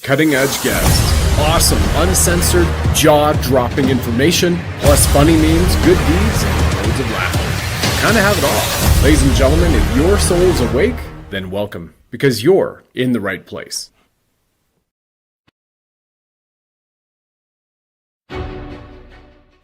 cutting edge guests, awesome, uncensored, jaw-dropping information, plus funny memes, good deeds, and loads of laughter. Kind of have it all. Ladies and gentlemen, if your soul's awake, then welcome, because you're in the right place.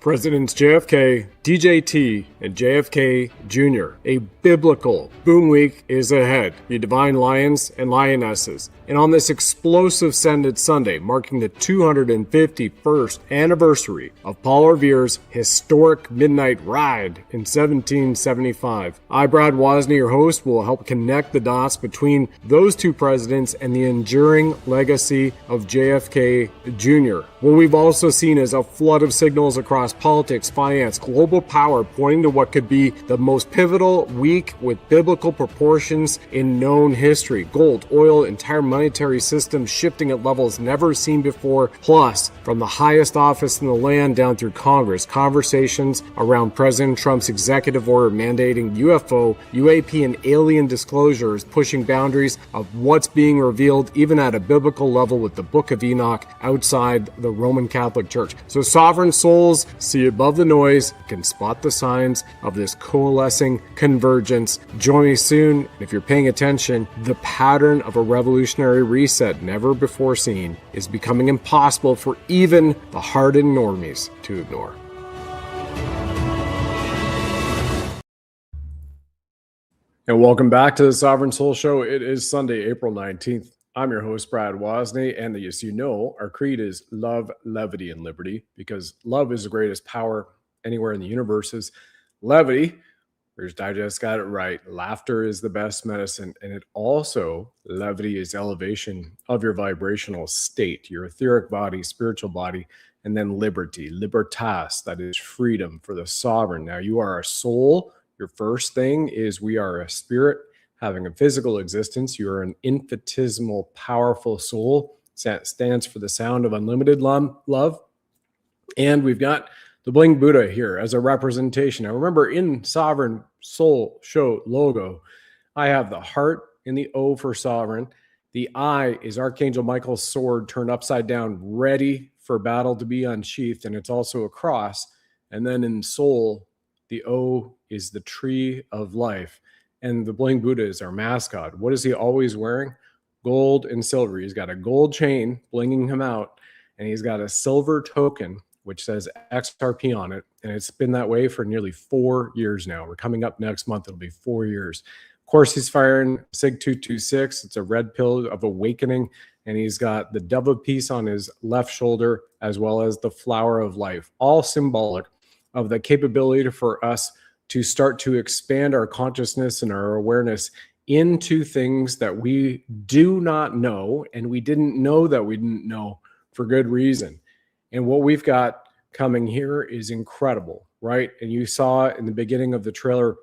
Presidents JFK, DJT, and JFK Jr. A biblical boom week is ahead. You divine lions and lionesses. And on this explosive Sended Sunday, marking the 251st anniversary of Paul Revere's historic midnight ride in 1775, I, Brad Wozny, your host, will help connect the dots between those two presidents and the enduring legacy of JFK Jr. What we've also seen is a flood of signals across politics, finance, global power, pointing to what could be the most pivotal week with biblical proportions in known history. Gold, oil, entire monetary system shifting at levels never seen before. Plus, from the highest office in the land down through Congress, conversations around President Trump's executive order mandating UFO, UAP, and alien disclosures, pushing boundaries of what's being revealed even at a biblical level with the Book of Enoch outside the Roman Catholic Church. So sovereign souls see above the noise, can spot the signs of this coalescing convergence. Join me soon. If you're paying attention, the pattern of a revolutionary reset never before seen is becoming impossible for even the hardened normies to ignore. And welcome back to the Sovereign Soul Show. It is Sunday, April 19th. I'm your host, Brad Wozny, and as you know, our creed is love, levity, and liberty, because love is the greatest power anywhere in the universe. Is levity, Reader's Digest got it right. Laughter is the best medicine, and it also, levity is elevation of your vibrational state, your etheric body, spiritual body, and then liberty, libertas, that is freedom for the sovereign. Now, you are a soul. Your first thing is we are a spirit having a physical existence. You are an infinitesimal, powerful soul. That stands for the sound of unlimited love. And we've got the Bling Buddha here as a representation. Now remember, in Sovereign Soul Show logo, I have the heart in the O for sovereign. The I is Archangel Michael's sword turned upside down, ready for battle to be unsheathed. And it's also a cross. And then in soul, the O is the tree of life. And the Bling Buddha is our mascot. What is he always wearing? Gold and silver. He's got a gold chain blinging him out, and he's got a silver token which says XRP on it. And it's been that way for nearly 4 years now. We're coming up next month. It'll be 4 years. Of course, he's firing SIG 226. It's a red pill of awakening. And he's got the dove of peace on his left shoulder, as well as the flower of life, all symbolic of the capability for us to start to expand our consciousness and our awareness into things that we do not know, and we didn't know that we didn't know for good reason. And what we've got coming here is incredible, right? And you saw in the beginning of the trailer,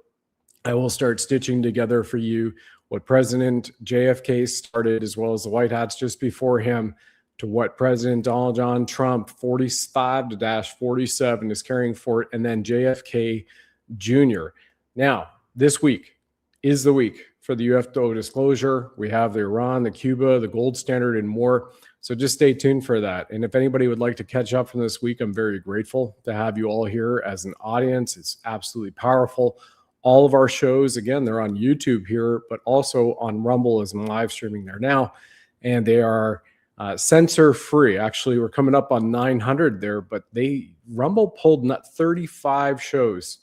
I will start stitching together for you what President JFK started, as well as the White Hats just before him, to what President Donald John Trump, 45-47, is carrying forward, and then JFK Jr. Now, this week is the week for the UFO disclosure. We have the Iran, the Cuba, the gold standard, and more. So just stay tuned for that. And if anybody would like to catch up from this week, I'm very grateful to have you all here as an audience. It's absolutely powerful. All of our shows, again, they're on YouTube here, but also on Rumble as I'm live streaming there now. And they are censor free. Actually, we're coming up on 900 there, but Rumble pulled 35 shows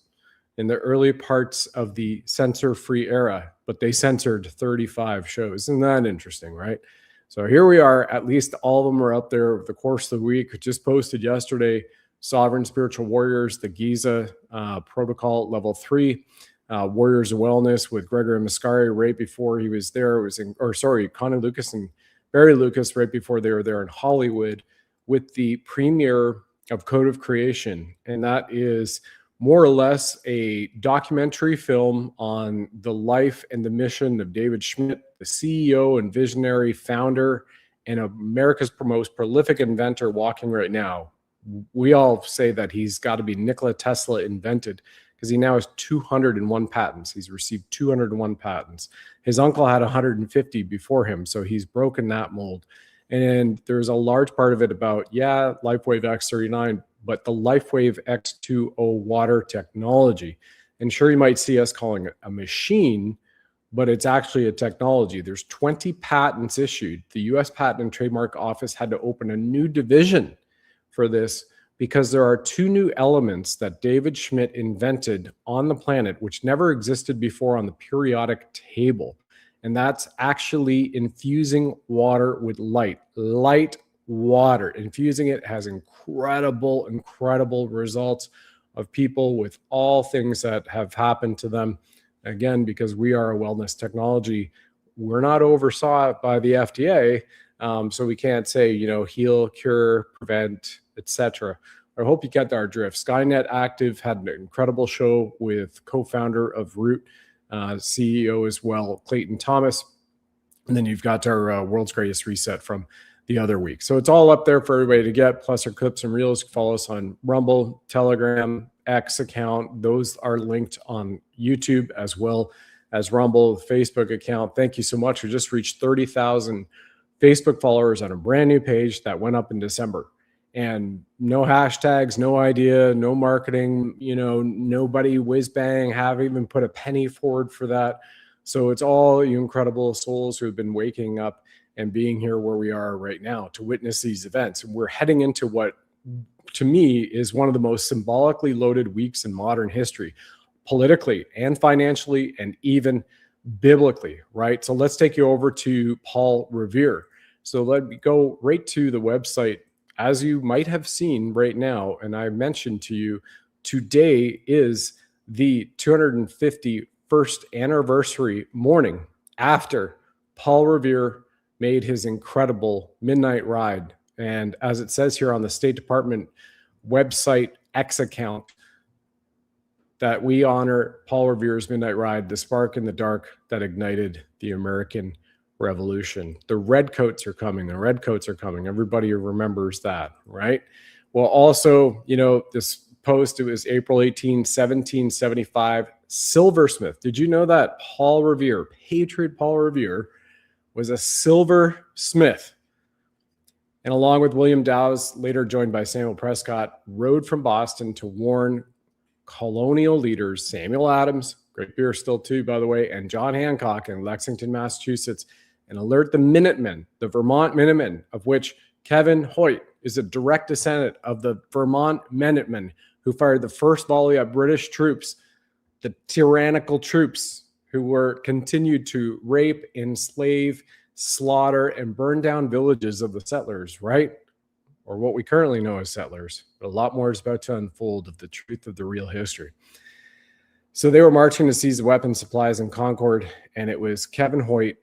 in the early parts of the censor-free era, but they censored 35 shows. Isn't that interesting, right? So here we are. At least all of them are up there over the course of the week. Just posted yesterday, Sovereign Spiritual Warriors, the Giza Protocol Level 3, Warriors of Wellness with Gregory Mascari right before he was there. Connie Lucas and Barry Lucas right before they were there in Hollywood with the premiere of Code of Creation. And that is more or less a documentary film on the life and the mission of David Schmidt, the CEO and visionary founder and America's most prolific inventor walking right now. We all say that he's got to be Nikola Tesla invented, because he now has 201 patents. He's received 201 patents. His uncle had 150 before him, so he's broken that mold. And there's a large part of it about, yeah, LifeWave X39, but the LifeWave X20 water technology. And sure, you might see us calling it a machine, but it's actually a technology. There's 20 patents issued. The US Patent and Trademark Office had to open a new division for this because there are two new elements that David Schmidt invented on the planet, which never existed before on the periodic table. And that's actually infusing water with light water. Infusing it has incredible results of people with all things that have happened to them. Again, because we are a wellness technology, we're not oversaw by the FDA. So we can't say, heal, cure, prevent, etc. I hope you get our drift. Skynet Active had an incredible show with co-founder of Root, CEO as well, Clayton Thomas. And then you've got our World's Greatest Reset from the other week. So it's all up there for everybody to get, plus our clips and reels. Follow us on Rumble, Telegram, X account. Those are linked on YouTube as well as Rumble, Facebook account. Thank you so much. We just reached 30,000 Facebook followers on a brand new page that went up in December. And no hashtags, no idea, no marketing, nobody whiz bang, haven't even put a penny forward for that. So it's all you incredible souls who have been waking up and being here where we are right now to witness these events. And we're heading into what, to me, is one of the most symbolically loaded weeks in modern history, politically and financially and even biblically, right? So let's take you over to Paul Revere. So let me go right to the website. As you might have seen right now, and I mentioned to you, today is the 251st anniversary morning after Paul Revere made his incredible midnight ride. And as it says here on the State Department website X account, that we honor Paul Revere's midnight ride, the spark in the dark that ignited the American Revolution. The redcoats are coming. The redcoats are coming. Everybody remembers that, right? Well, also, this post, it was April 18, 1775, silversmith. Did you know that Paul Revere, Patriot Paul Revere, was a silversmith? And along with William Dowes, later joined by Samuel Prescott, rode from Boston to warn colonial leaders, Samuel Adams, great beer still too, by the way, and John Hancock in Lexington, Massachusetts, and alert the Minutemen, the Vermont Minutemen, of which Kevin Hoyt is a direct descendant of the Vermont Minutemen, who fired the first volley at British troops, the tyrannical troops who were continued to rape, enslave, slaughter, and burn down villages of the settlers, right? Or what we currently know as settlers. But a lot more is about to unfold of the truth of the real history. So they were marching to seize the weapons supplies in Concord, and it was Kevin Hoyt's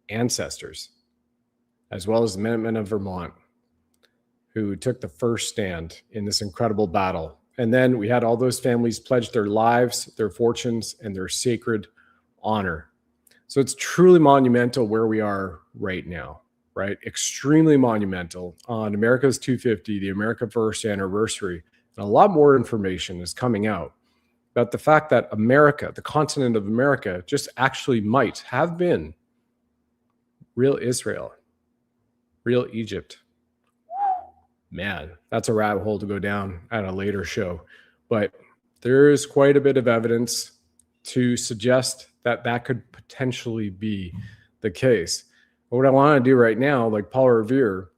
ancestors, as well as the Minutemen of Vermont, who took the first stand in this incredible battle. And then we had all those families pledge their lives, their fortunes, and their sacred honor. So it's truly monumental where we are right now, right? Extremely monumental on America's 250, the America First anniversary. And a lot more information is coming out about the fact that America, the continent of America, just actually might have been real Israel, real Egypt. Man, that's a rabbit hole to go down at a later show. But there is quite a bit of evidence to suggest that that could potentially be the case. But what I want to do right now, like Paul Revere,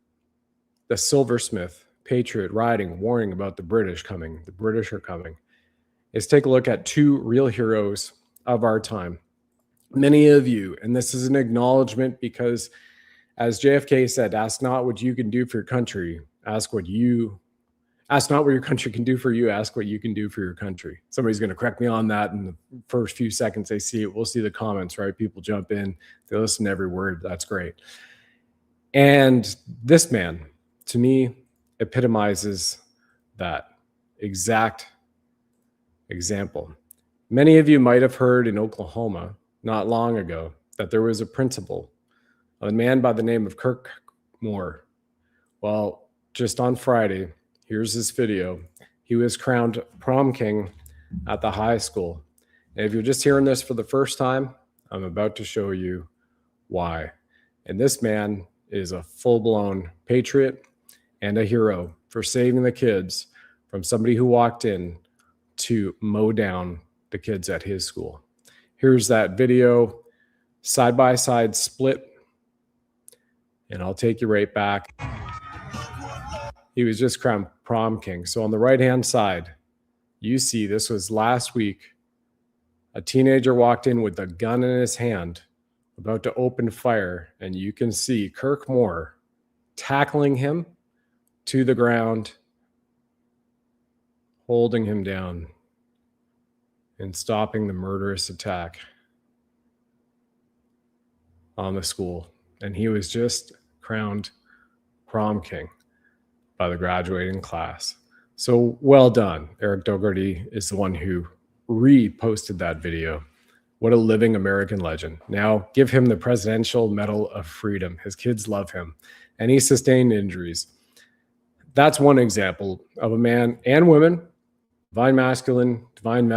the silversmith, patriot, riding, warning about the British coming, the British are coming, is take a look at two real heroes of our time. Many of you, and this is an acknowledgement because, as JFK said, ask not what you can do for your country, ask not what your country can do for you, ask what you can do for your country. Somebody's going to correct me on that in the first few seconds they see it. We'll see the comments, right? People jump in, they listen to every word. That's great. And this man, to me, epitomizes that exact example. Many of you might have heard in Oklahoma not long ago that there was a principal, a man by the name of Kirk Moore. Well, just on Friday, here's this video. He was crowned prom king at the high school. And if you're just hearing this for the first time, I'm about to show you why. And this man is a full-blown patriot and a hero for saving the kids from somebody who walked in to mow down the kids at his school. Here's that video, side-by-side split, and I'll take you right back. He was just crowned prom king. So on the right-hand side, you see this was last week. A teenager walked in with a gun in his hand, about to open fire, and you can see Kirk Moore tackling him to the ground, holding him down, and stopping the murderous attack on the school. And he was just crowned prom king by the graduating class. So well done. Eric Dougherty is the one who reposted that video. What a living American legend. Now give him the Presidential Medal of Freedom. His kids love him, and he sustained injuries. That's one example of a man and women, divine masculine, divine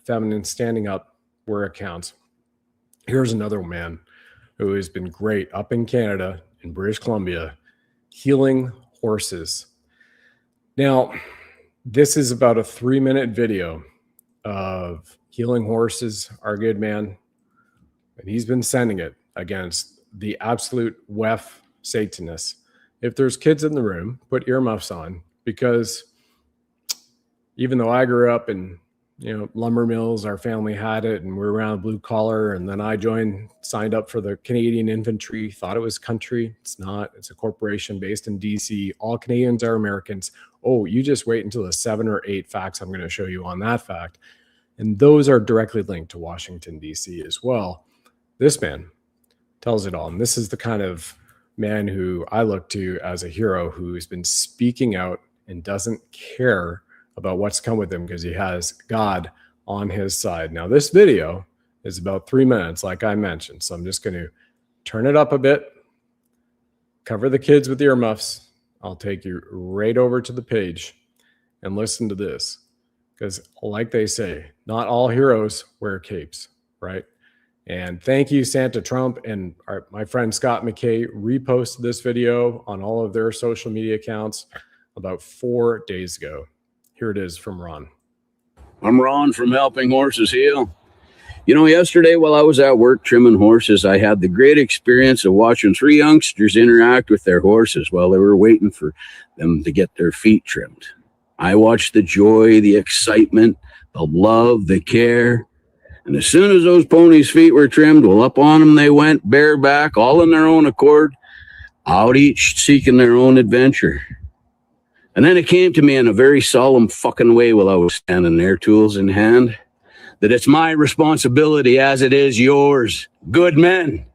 feminine, standing up where it counts. Here's another man who has been great up in Canada, in British Columbia, healing horses. Now, this is about a 3-minute video of healing horses, our good man, and he's been sending it against the absolute WEF Satanists. If there's kids in the room, put earmuffs on, because even though I grew up in lumber mills, our family had it, and we were around blue collar, and then I signed up for the Canadian Infantry, thought it was country. It's not. It's a corporation based in DC. All Canadians are Americans. Oh, you just wait until the 7 or 8 facts I'm going to show you on that fact. And those are directly linked to Washington, D.C. as well. This man tells it all. And this is the kind of man who I look to as a hero, who's been speaking out and doesn't care about what's come with him because he has God on his side. Now, this video is about 3 minutes, like I mentioned. So I'm just going to turn it up a bit, cover the kids with earmuffs. I'll take you right over to the page and listen to this. Because like they say, not all heroes wear capes, right? And thank you, Santa Trump. And my friend Scott McKay reposted this video on all of their social media accounts about 4 days ago. Here it is from Ron. I'm Ron from Helping Horses Heal. Yesterday while I was at work trimming horses, I had the great experience of watching 3 youngsters interact with their horses while they were waiting for them to get their feet trimmed. I watched the joy, the excitement, the love, the care. And as soon as those ponies' feet were trimmed, well, up on them they went, bareback, all in their own accord, out each seeking their own adventure. And then it came to me in a very solemn fucking way while I was standing there, tools in hand, that it's my responsibility, as it is yours, good men,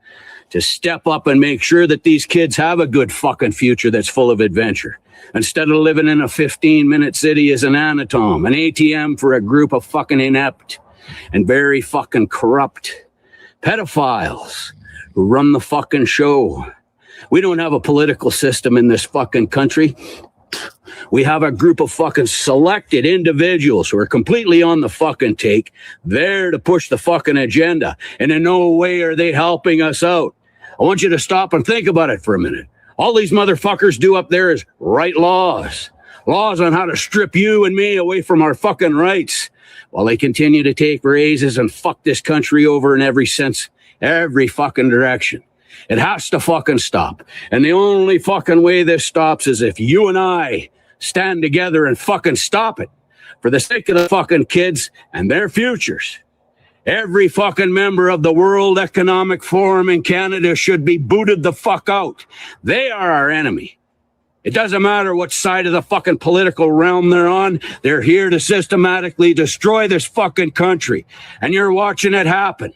to step up and make sure that these kids have a good fucking future that's full of adventure. Instead of living in a 15-minute city as an anatom, an ATM for a group of fucking inept and very fucking corrupt pedophiles who run the fucking show. We don't have a political system in this fucking country. We have a group of fucking selected individuals who are completely on the fucking take, there to push the fucking agenda. And in no way are they helping us out. I want you to stop and think about it for a minute. All these motherfuckers do up there is write laws. Laws on how to strip you and me away from our fucking rights, while they continue to take raises and fuck this country over in every sense, every fucking direction. It has to fucking stop. And the only fucking way this stops is if you and I stand together and fucking stop it for the sake of the fucking kids and their futures. Every fucking member of the World Economic Forum in Canada should be booted the fuck out. They are our enemy. It doesn't matter what side of the fucking political realm they're on. They're here to systematically destroy this fucking country. And you're watching it happen.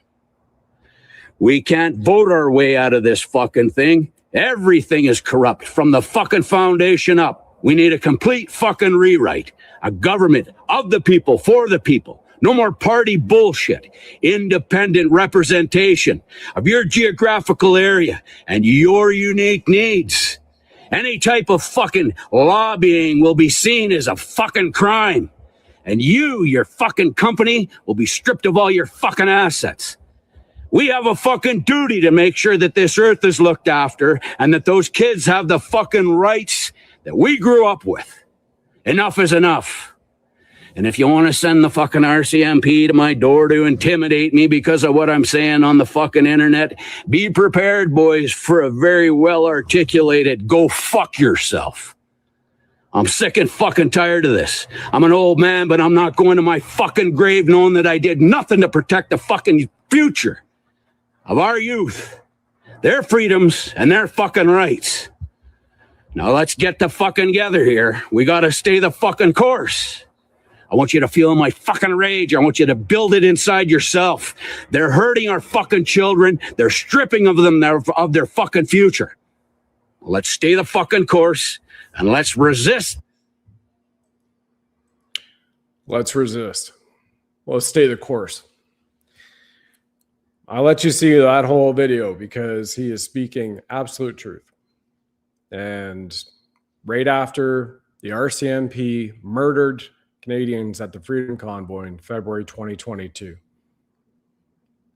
We can't vote our way out of this fucking thing. Everything is corrupt from the fucking foundation up. We need a complete fucking rewrite. A government of the people, for the people. No more party bullshit. Independent representation of your geographical area and your unique needs. Any type of fucking lobbying will be seen as a fucking crime. And you, your fucking company, will be stripped of all your fucking assets. We have a fucking duty to make sure that this earth is looked after and that those kids have the fucking rights that we grew up with. Enough is enough. And if you want to send the fucking RCMP to my door to intimidate me because of what I'm saying on the fucking internet, be prepared, boys, for a very well articulated go fuck yourself. I'm sick and fucking tired of this. I'm an old man, but I'm not going to my fucking grave knowing that I did nothing to protect the fucking future of our youth, their freedoms, and their fucking rights. Now let's get the fucking together here. We gotta stay the fucking course. I want you to feel my fucking rage. I want you to build it inside yourself. They're hurting our fucking children. They're stripping of them of their fucking future. Let's stay the fucking course and let's resist. Let's resist. Let's stay the course. I'll let you see that whole video because he is speaking absolute truth. And right after the RCMP murdered Canadians at the Freedom Convoy in February 2022,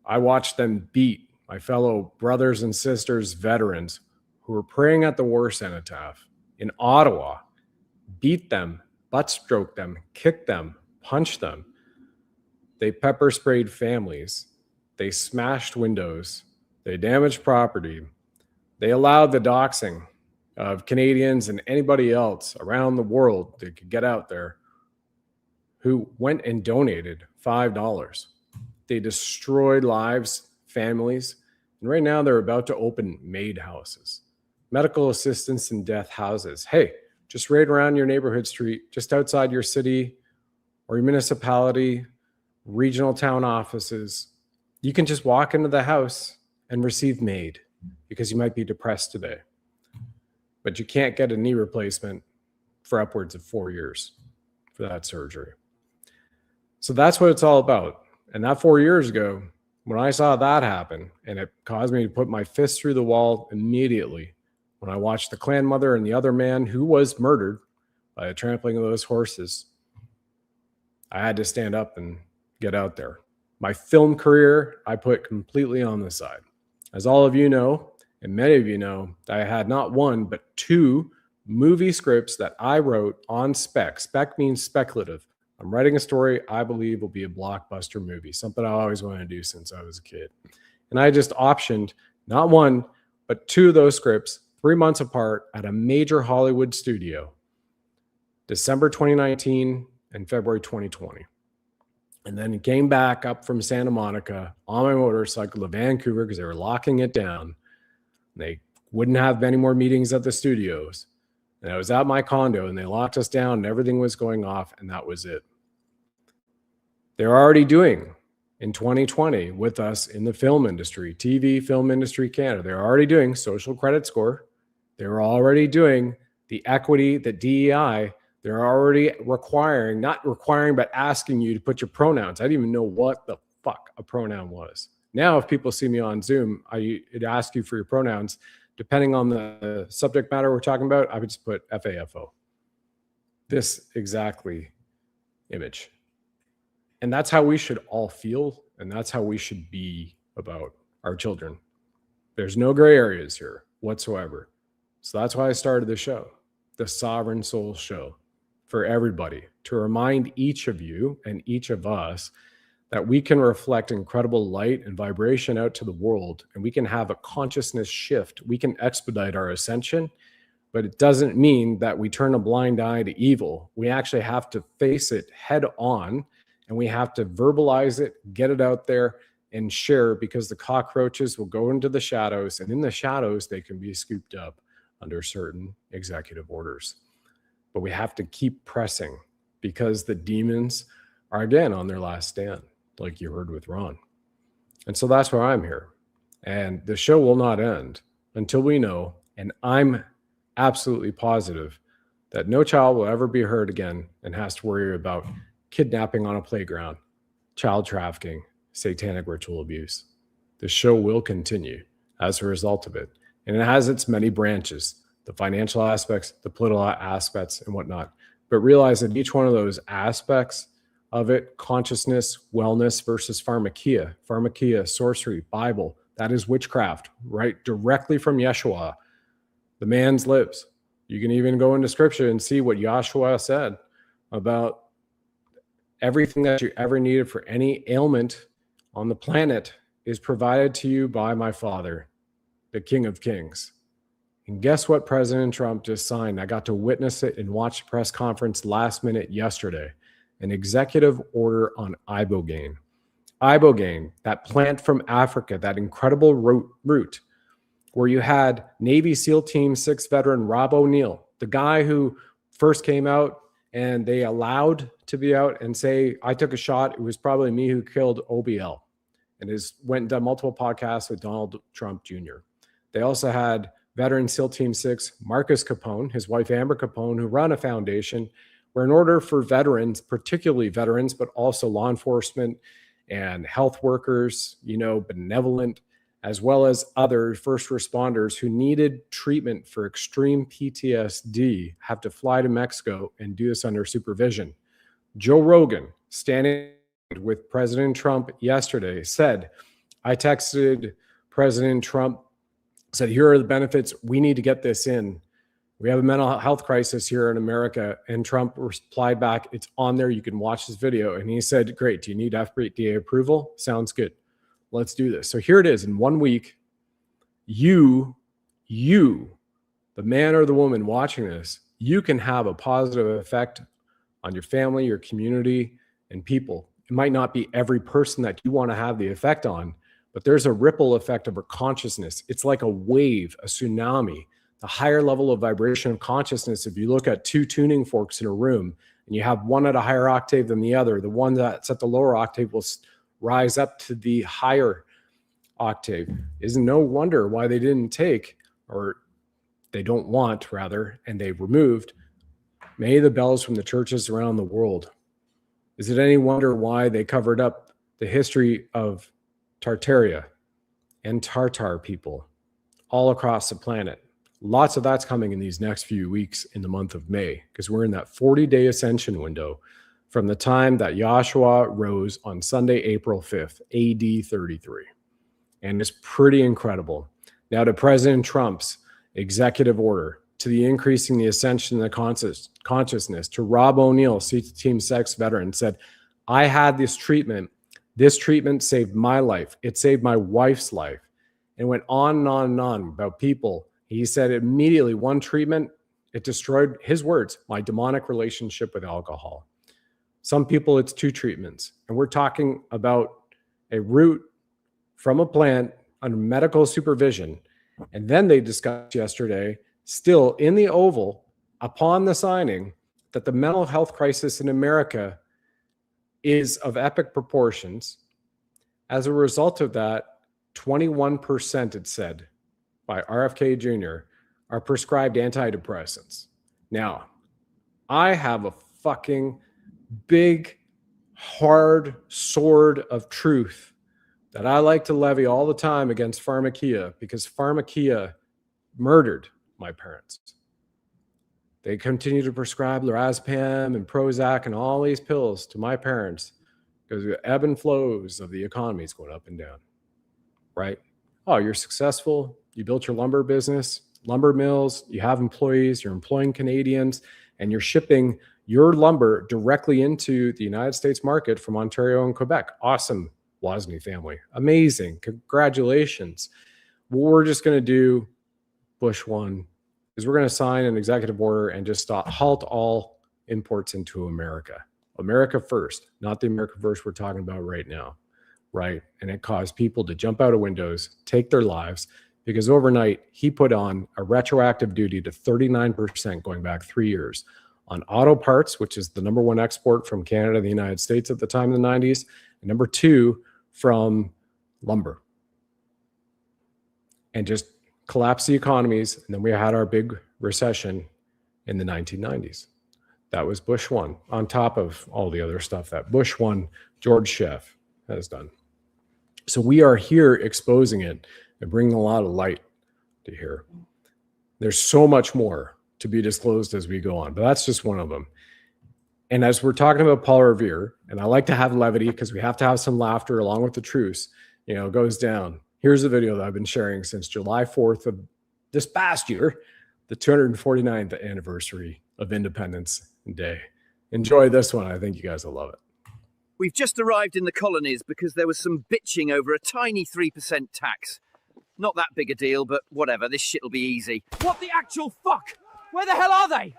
I watched them beat my fellow brothers and sisters, veterans, who were praying at the war cenotaph in Ottawa, beat them, butt stroked them, kicked them, punched them. They pepper sprayed families. They smashed windows. They damaged property. They allowed the doxing of Canadians and anybody else around the world that could get out there who went and donated $5. They destroyed lives, families, and right now they're about to open maid houses, medical assistance in death houses. Hey, just right around your neighborhood street, just outside your city or your municipality, regional town offices, you can just walk into the house and receive maid because you might be depressed today. But you can't get a knee replacement for upwards of 4 years for that surgery. So that's what it's all about. And that 4 years ago, when I saw that happen, and it caused me to put my fist through the wall immediately, when I watched the clan mother and the other man who was murdered by a trampling of those horses, I had to stand up and get out there. My film career, I put completely on the side. As all of you know, and many of you know, I had not one, but 2 movie scripts that I wrote on spec. Spec means speculative. I'm writing a story I believe will be a blockbuster movie, something I always wanted to do since I was a kid. And I just optioned not one, but 2 of those scripts 3 months apart at a major Hollywood studio, December 2019 and February 2020. And then came back up from Santa Monica on my motorcycle to Vancouver because they were locking it down. They wouldn't have any more meetings at the studios. And I was at my condo and they locked us down and everything was going off and that was it. They're already doing in 2020 with us in the film industry, TV, film industry, Canada. They're already doing social credit score. They're already doing the equity, the DEI. They're already requiring, not requiring, but asking you to put your pronouns. I didn't even know what the fuck a pronoun was. Now, if people see me on Zoom, I'd ask you for your pronouns. Depending on the subject matter we're talking about, I would just put FAFO. This exactly image. And that's how we should all feel. And that's how we should be about our children. There's no gray areas here whatsoever. So that's why I started the show, the Sovereign Soul Show, for everybody, to remind each of you and each of us that we can reflect incredible light and vibration out to the world, and we can have a consciousness shift. We can expedite our ascension, but it doesn't mean that we turn a blind eye to evil. We actually have to face it head on, and we have to verbalize it, get it out there, and share, because the cockroaches will go into the shadows, and in the shadows, they can be scooped up under certain executive orders. But we have to keep pressing because the demons are again on their last stand, like you heard with Ron. And so that's why I'm here. And the show will not end until we know, and I'm absolutely positive, that no child will ever be hurt again and has to worry about kidnapping on a playground, child trafficking, satanic ritual abuse. The show will continue as a result of it. And it has its many branches, the financial aspects, the political aspects, and whatnot. But realize that each one of those aspects of it: consciousness, wellness versus pharmakia. Pharmakia, sorcery, Bible, that is witchcraft, right? Directly from Yeshua. The man's lips. You can even go into scripture and see what Yahshua said about everything that you ever needed for any ailment on the planet is provided to you by my Father, the King of Kings. And guess what President Trump just signed? I got to witness it and watch the press conference last minute yesterday. An executive order on ibogaine. Ibogaine, that plant from Africa, that incredible root, where you had Navy SEAL Team 6 veteran Rob O'Neill, the guy who first came out and they allowed to be out and say, I took a shot. It was probably me who killed OBL, and went and done multiple podcasts with Donald Trump Jr. They also had veteran SEAL Team 6, Marcus Capone, his wife Amber Capone, who run a foundation where, in order for veterans, particularly veterans, but also law enforcement and health workers, benevolent, as well as other first responders who needed treatment for extreme PTSD, have to fly to Mexico and do this under supervision. Joe Rogan, standing with President Trump yesterday, said, I texted President Trump, said, here are the benefits. We need to get this in. We have a mental health crisis here in America. And Trump replied back, it's on there. You can watch this video. And he said, great. Do you need FDA approval? Sounds good. Let's do this. So here it is. In 1 week, you, the man or the woman watching this, you can have a positive effect on your family, your community, and people. It might not be every person that you want to have the effect on, but there's a ripple effect over consciousness. It's like a wave, a tsunami, the higher level of vibration of consciousness. If you look at two tuning forks in a room and you have one at a higher octave than the other, the one that's at the lower octave will rise up to the higher octave. Is no wonder why they didn't take, or they don't want rather, and they removed May the bells from the churches around the world. Is it any wonder why they covered up the history of Tartaria and Tartar people all across the planet? Lots of that's coming in these next few weeks in the month of May, because we're in that 40-day ascension window from the time that Yahshua rose on Sunday, April 5th, AD 33. And it's pretty incredible. Now to President Trump's executive order, to the increasing the ascension of the consciousness, to Rob O'Neill, Team 6 veteran, said, I had this treatment. This treatment saved my life. It saved my wife's life. And went on and on and on about people. He said immediately, one treatment, it destroyed, his words, my demonic relationship with alcohol. Some people, it's two treatments. And we're talking about a root from a plant under medical supervision. And then they discussed yesterday, still in the Oval, upon the signing, that the mental health crisis in America is of epic proportions. As a result of that, 21%, it said, by RFK Jr., are prescribed antidepressants. Now, I have a fucking big, hard sword of truth that I like to levy all the time against pharmakia, because pharmakia murdered my parents. They continue to prescribe lorazepam and Prozac and all these pills to my parents because the ebb and flows of the economy is going up and down, right? Oh, you're successful. You built your lumber business, lumber mills. You have employees. You're employing Canadians, and you're shipping your lumber directly into the United States market from Ontario and Quebec. Awesome, Wozny family. Amazing. Congratulations. What we're just going to do, Bush one, is we're going to sign an executive order and just halt all imports into America. America first, not the America first we're talking about right now, right? And it caused people to jump out of windows, take their lives, because overnight he put on a retroactive duty to 39% going back 3 years on auto parts, which is the number one export from Canada to the United States at the time in the 90s, and number two from lumber. And just collapse the economies. And then we had our big recession in the 1990s. That was Bush one, on top of all the other stuff that Bush one, George Sheff has done. So we are here exposing it and bringing a lot of light to here. There's so much more to be disclosed as we go on, but that's just one of them. And as we're talking about Paul Revere, and I like to have levity because we have to have some laughter along with the truce, you know, goes down. Here's a video that I've been sharing since July 4th of this past year, the 249th anniversary of Independence Day. Enjoy this one. I think you guys will love it. We've just arrived in the colonies because there was some bitching over a tiny 3% tax. Not that big a deal, but whatever, this shit'll be easy. What the actual fuck? Where the hell are they?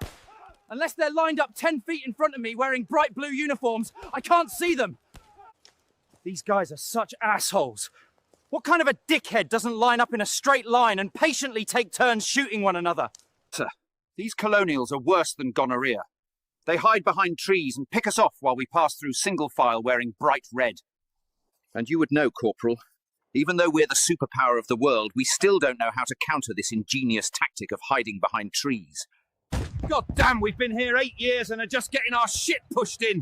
Unless they're lined up 10 feet in front of me wearing bright blue uniforms, I can't see them. These guys are such assholes. What kind of a dickhead doesn't line up in a straight line and patiently take turns shooting one another? Sir, these colonials are worse than gonorrhea. They hide behind trees and pick us off while we pass through single file wearing bright red. And you would know, Corporal, even though we're the superpower of the world, we still don't know how to counter this ingenious tactic of hiding behind trees. God damn, we've been here 8 years and are just getting our shit pushed in.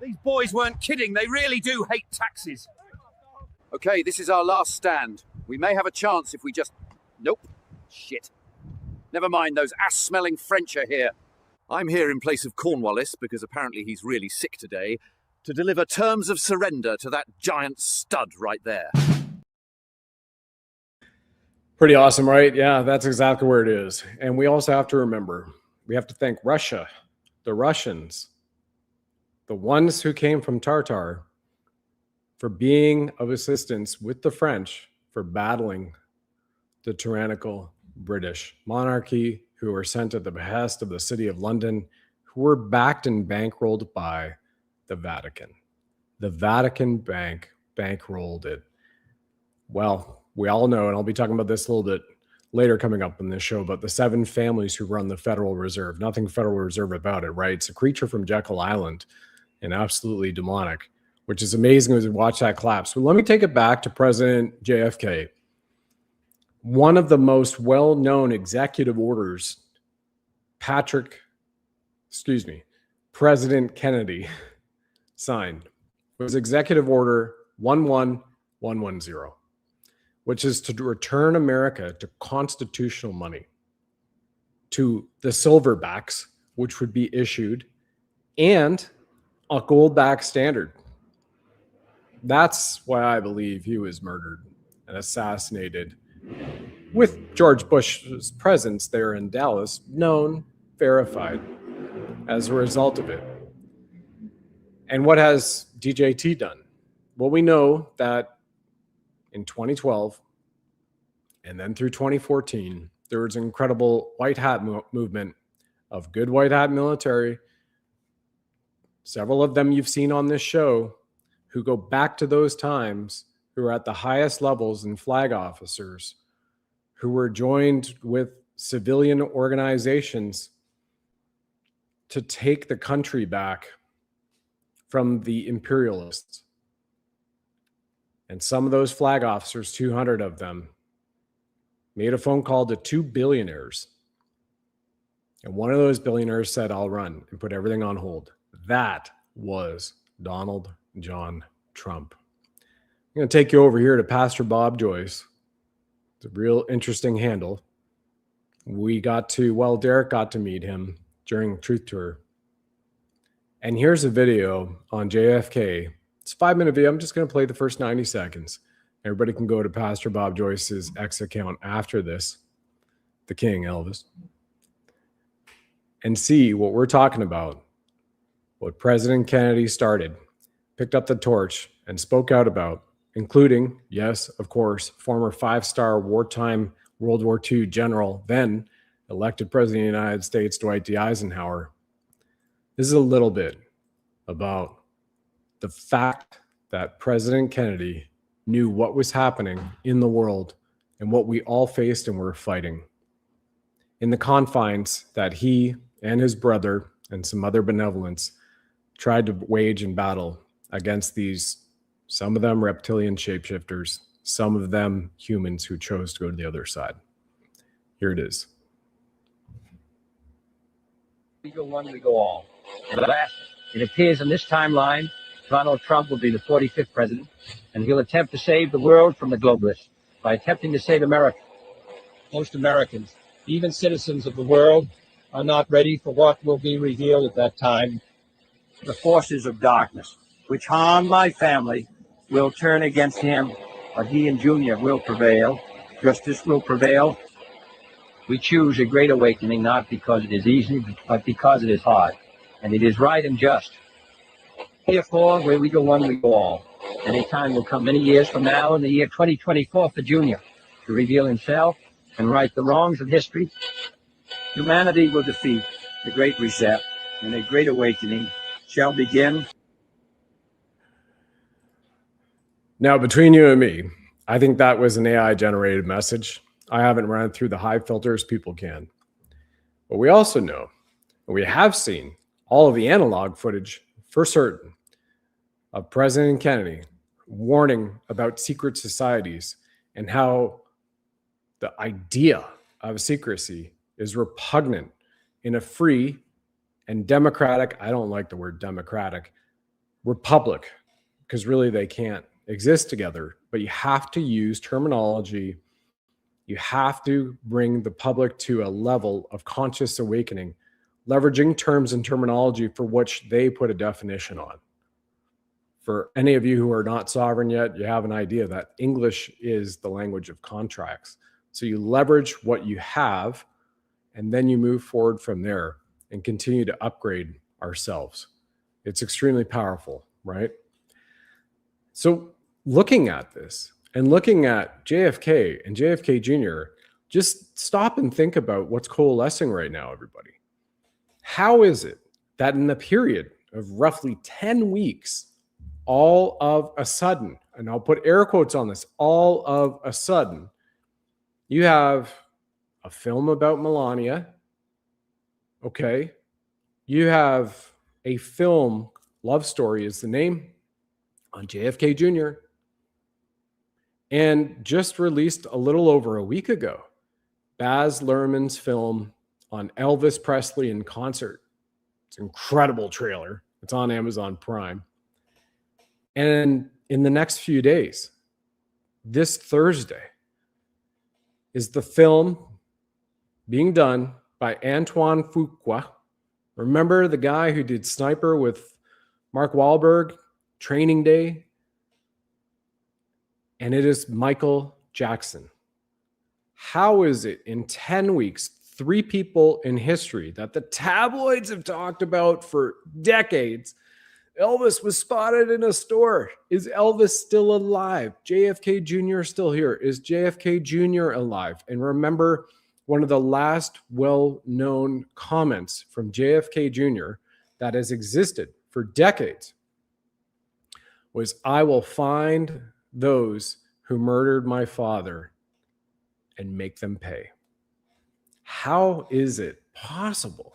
These boys weren't kidding, they really do hate taxes. Okay, this is our last stand. We may have a chance if we just... Nope. Shit. Never mind, those ass-smelling French are here. I'm here in place of Cornwallis, because apparently he's really sick today, to deliver terms of surrender to that giant stud right there. Pretty awesome, right? Yeah, that's exactly where it is. And we also have to remember, we have to thank Russia, the Russians, the ones who came from Tartar, for being of assistance with the French for battling the tyrannical British monarchy, who were sent at the behest of the City of London, who were backed and bankrolled by the Vatican. The Vatican Bank bankrolled it. Well, we all know, and I'll be talking about this a little bit later coming up in this show, but the 7 families who run the Federal Reserve. Nothing Federal Reserve about it, right? It's a creature from Jekyll Island and absolutely demonic, which is amazing as we watch that collapse. But let me take it back to President JFK. One of the most well-known executive orders President Kennedy signed was Executive Order 11110, which is to return America to constitutional money, to the silverbacks, which would be issued, and a gold-backed standard. That's why I believe he was murdered and assassinated with George Bush's presence there in Dallas, known, verified, as a result of it. And what has DJT done? Well, we know that in 2012 and then through 2014, there was an incredible white hat movement of good white hat military, several of them you've seen on this show, who go back to those times, who are at the highest levels and flag officers, who were joined with civilian organizations to take the country back from the imperialists. And some of those flag officers, 200 of them, made a phone call to 2 billionaires. And one of those billionaires said, I'll run, and put everything on hold. That was Donald John Trump. I'm going to take you over here to Pastor Bob Joyce. It's a real interesting handle. Derek got to meet him during Truth Tour. And here's a video on JFK. It's a 5-minute video. I'm just going to play the first 90 seconds. Everybody can go to Pastor Bob Joyce's X account after this, the King Elvis, and see what we're talking about, what President Kennedy started, picked up the torch, and spoke out about, including, yes, of course, former 5-star wartime World War II general, then elected President of the United States, Dwight D. Eisenhower. This is a little bit about the fact that President Kennedy knew what was happening in the world and what we all faced and were fighting in the confines that he and his brother and some other benevolents tried to wage in battle against these, some of them reptilian shapeshifters, some of them humans who chose to go to the other side. Here it is. We go one, we go all. It appears in this timeline, Donald Trump will be the 45th president, and he'll attempt to save the world from the globalists by attempting to save America. Most Americans, even citizens of the world, are not ready for what will be revealed at that time. the forces of darkness, which harm my family, will turn against him, but he and Junior will prevail. Justice will prevail. We choose a great awakening, not because it is easy, but because it is hard, and it is right and just. Therefore, where we go one, we go all. And a time will come many years from now, in the year 2024, for Junior to reveal himself and right the wrongs of history. Humanity will defeat the Great Reset, and a great awakening shall begin. Now, between you and me, I think that was an AI-generated message. I haven't run through the high filters people can. But we also know, and we have seen, all of the analog footage for certain of President Kennedy warning about secret societies and how the idea of secrecy is repugnant in a free and democratic, I don't like the word democratic, republic, because really they can't exist together. But you have to use terminology. You have to bring the public to a level of conscious awakening, leveraging terms and terminology for which they put a definition on. For any of you who are not sovereign yet, you have an idea that English is the language of contracts. So you leverage what you have, and then you move forward from there and continue to upgrade ourselves. It's extremely powerful, right? So looking at this and looking at JFK and JFK Jr., just stop and think about what's coalescing right now, everybody. How is it that in a period of roughly 10 weeks, all of a sudden, and I'll put air quotes on this, all of a sudden, you have a film about Melania, okay? You have a film, Love Story is the name, on JFK Jr., and just released a little over a week ago, Baz Luhrmann's film on Elvis Presley in concert. It's an incredible trailer. It's on Amazon Prime. And in the next few days, this Thursday, is the film being done by Antoine Fuqua. Remember the guy who did Sniper with Mark Wahlberg, Training Day? And it is Michael Jackson. How is it in 10 weeks, 3 people in history that the tabloids have talked about for decades? Elvis was spotted in a store. Is Elvis still alive? JFK Jr. still here. Is JFK Jr. alive? And remember, one of the last well-known comments from JFK Jr. that has existed for decades was, "I will find those who murdered my father and make them pay." How is it possible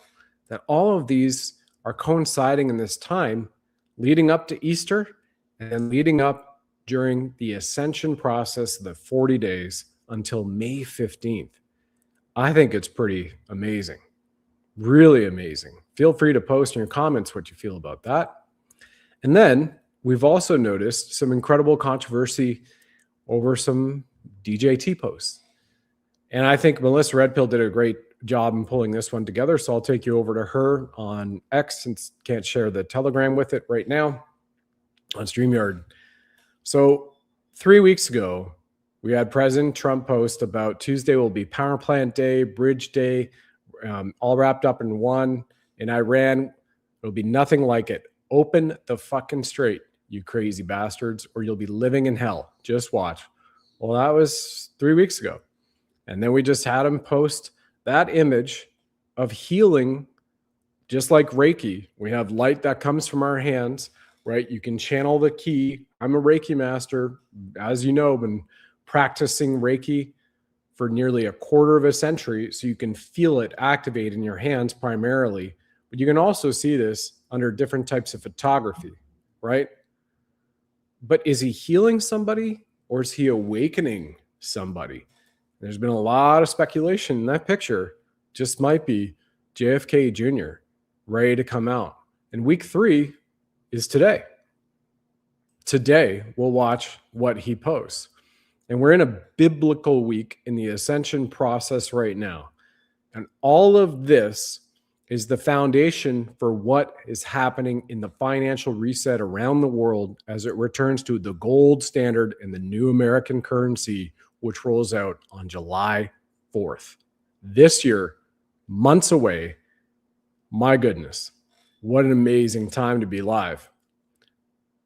that all of these are coinciding in this time, leading up to Easter and leading up during the ascension process of the 40 days until May 15th? I think it's pretty amazing, really amazing. Feel free to post in your comments what you feel about that. And then we've also noticed some incredible controversy over some DJT posts. And I think Melissa Redpill did a great job in pulling this one together. So I'll take you over to her on X, since can't share the Telegram with it right now, on StreamYard. So 3 weeks ago, we had President Trump post about Tuesday will be Power Plant Day, Bridge Day, all wrapped up in one. In Iran, it'll be nothing like it. Open the fucking straight, you crazy bastards, or you'll be living in hell. Just watch. Well, that was 3 weeks ago. And then we just had him post that image of healing, just like Reiki. We have light that comes from our hands, right? You can channel the key. I'm a Reiki master. As you know, been practicing Reiki for nearly a quarter of a century, so you can feel it activate in your hands primarily. But you can also see this under different types of photography, right? But is he healing somebody, or is he awakening somebody? There's been a lot of speculation in that picture. Just might be JFK Jr. ready to come out. And week 3 is today. Today, we'll watch what he posts. And we're in a biblical week in the ascension process right now. And all of this is the foundation for what is happening in the financial reset around the world as it returns to the gold standard and the new American currency, which rolls out on July 4th. This year, months away. My goodness, what an amazing time to be alive.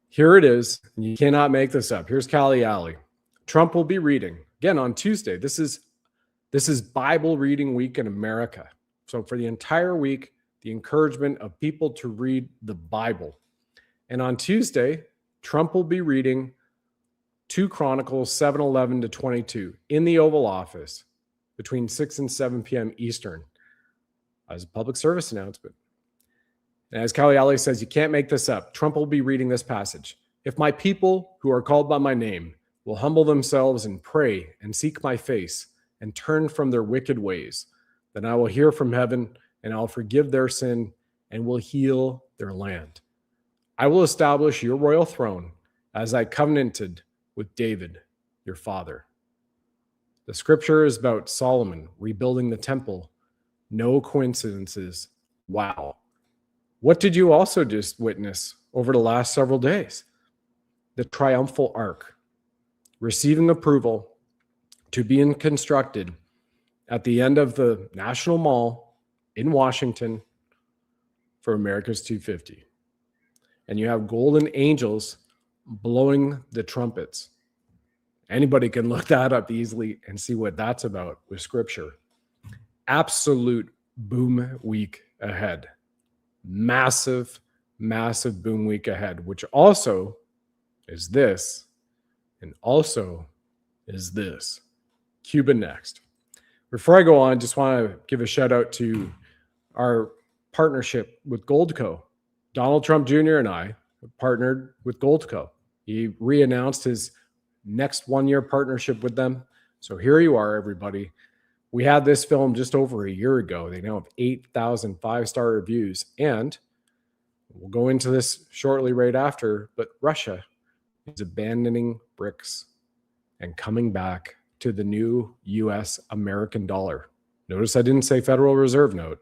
Here it is, and you cannot make this up. Here's Callie Alley. Trump will be reading, again on Tuesday. This is Bible reading week in America. So for the entire week, the encouragement of people to read the Bible. And on Tuesday, Trump will be reading 2 Chronicles 7:11 to 22 in the Oval Office between 6 and 7 p.m. Eastern as a public service announcement. And as Callie Alley says, you can't make this up. Trump will be reading this passage. If my people who are called by my name will humble themselves and pray and seek my face and turn from their wicked ways, then I will hear from heaven and I'll forgive their sin and will heal their land. I will establish your royal throne as I covenanted with David, your father. The scripture is about Solomon rebuilding the temple. No coincidences. Wow. What did you also just witness over the last several days? The triumphal arch, receiving approval to be constructed at the end of the National Mall in Washington for America's 250. And you have golden angels blowing the trumpets. Anybody can look that up easily and see what that's about with scripture. Absolute boom week ahead. Massive, massive boom week ahead, which also is this, and also is this. Cuba next. Before I go on, just want to give a shout out to our partnership with Goldco. Donald Trump Jr. and I have partnered with Goldco. He re-announced his next 1-year partnership with them. So here you are, everybody. We had this film just over a year ago. They now have 8,000 5-star reviews. And we'll go into this shortly right after, but Russia is abandoning BRICS and coming back to the new U.S. American dollar. Notice I didn't say Federal Reserve note,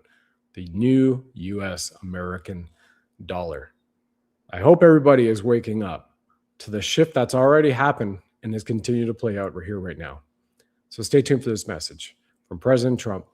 the new U.S. American dollar. I hope everybody is waking up to the shift that's already happened and has continued to play out right here, right now. So stay tuned for this message from President Trump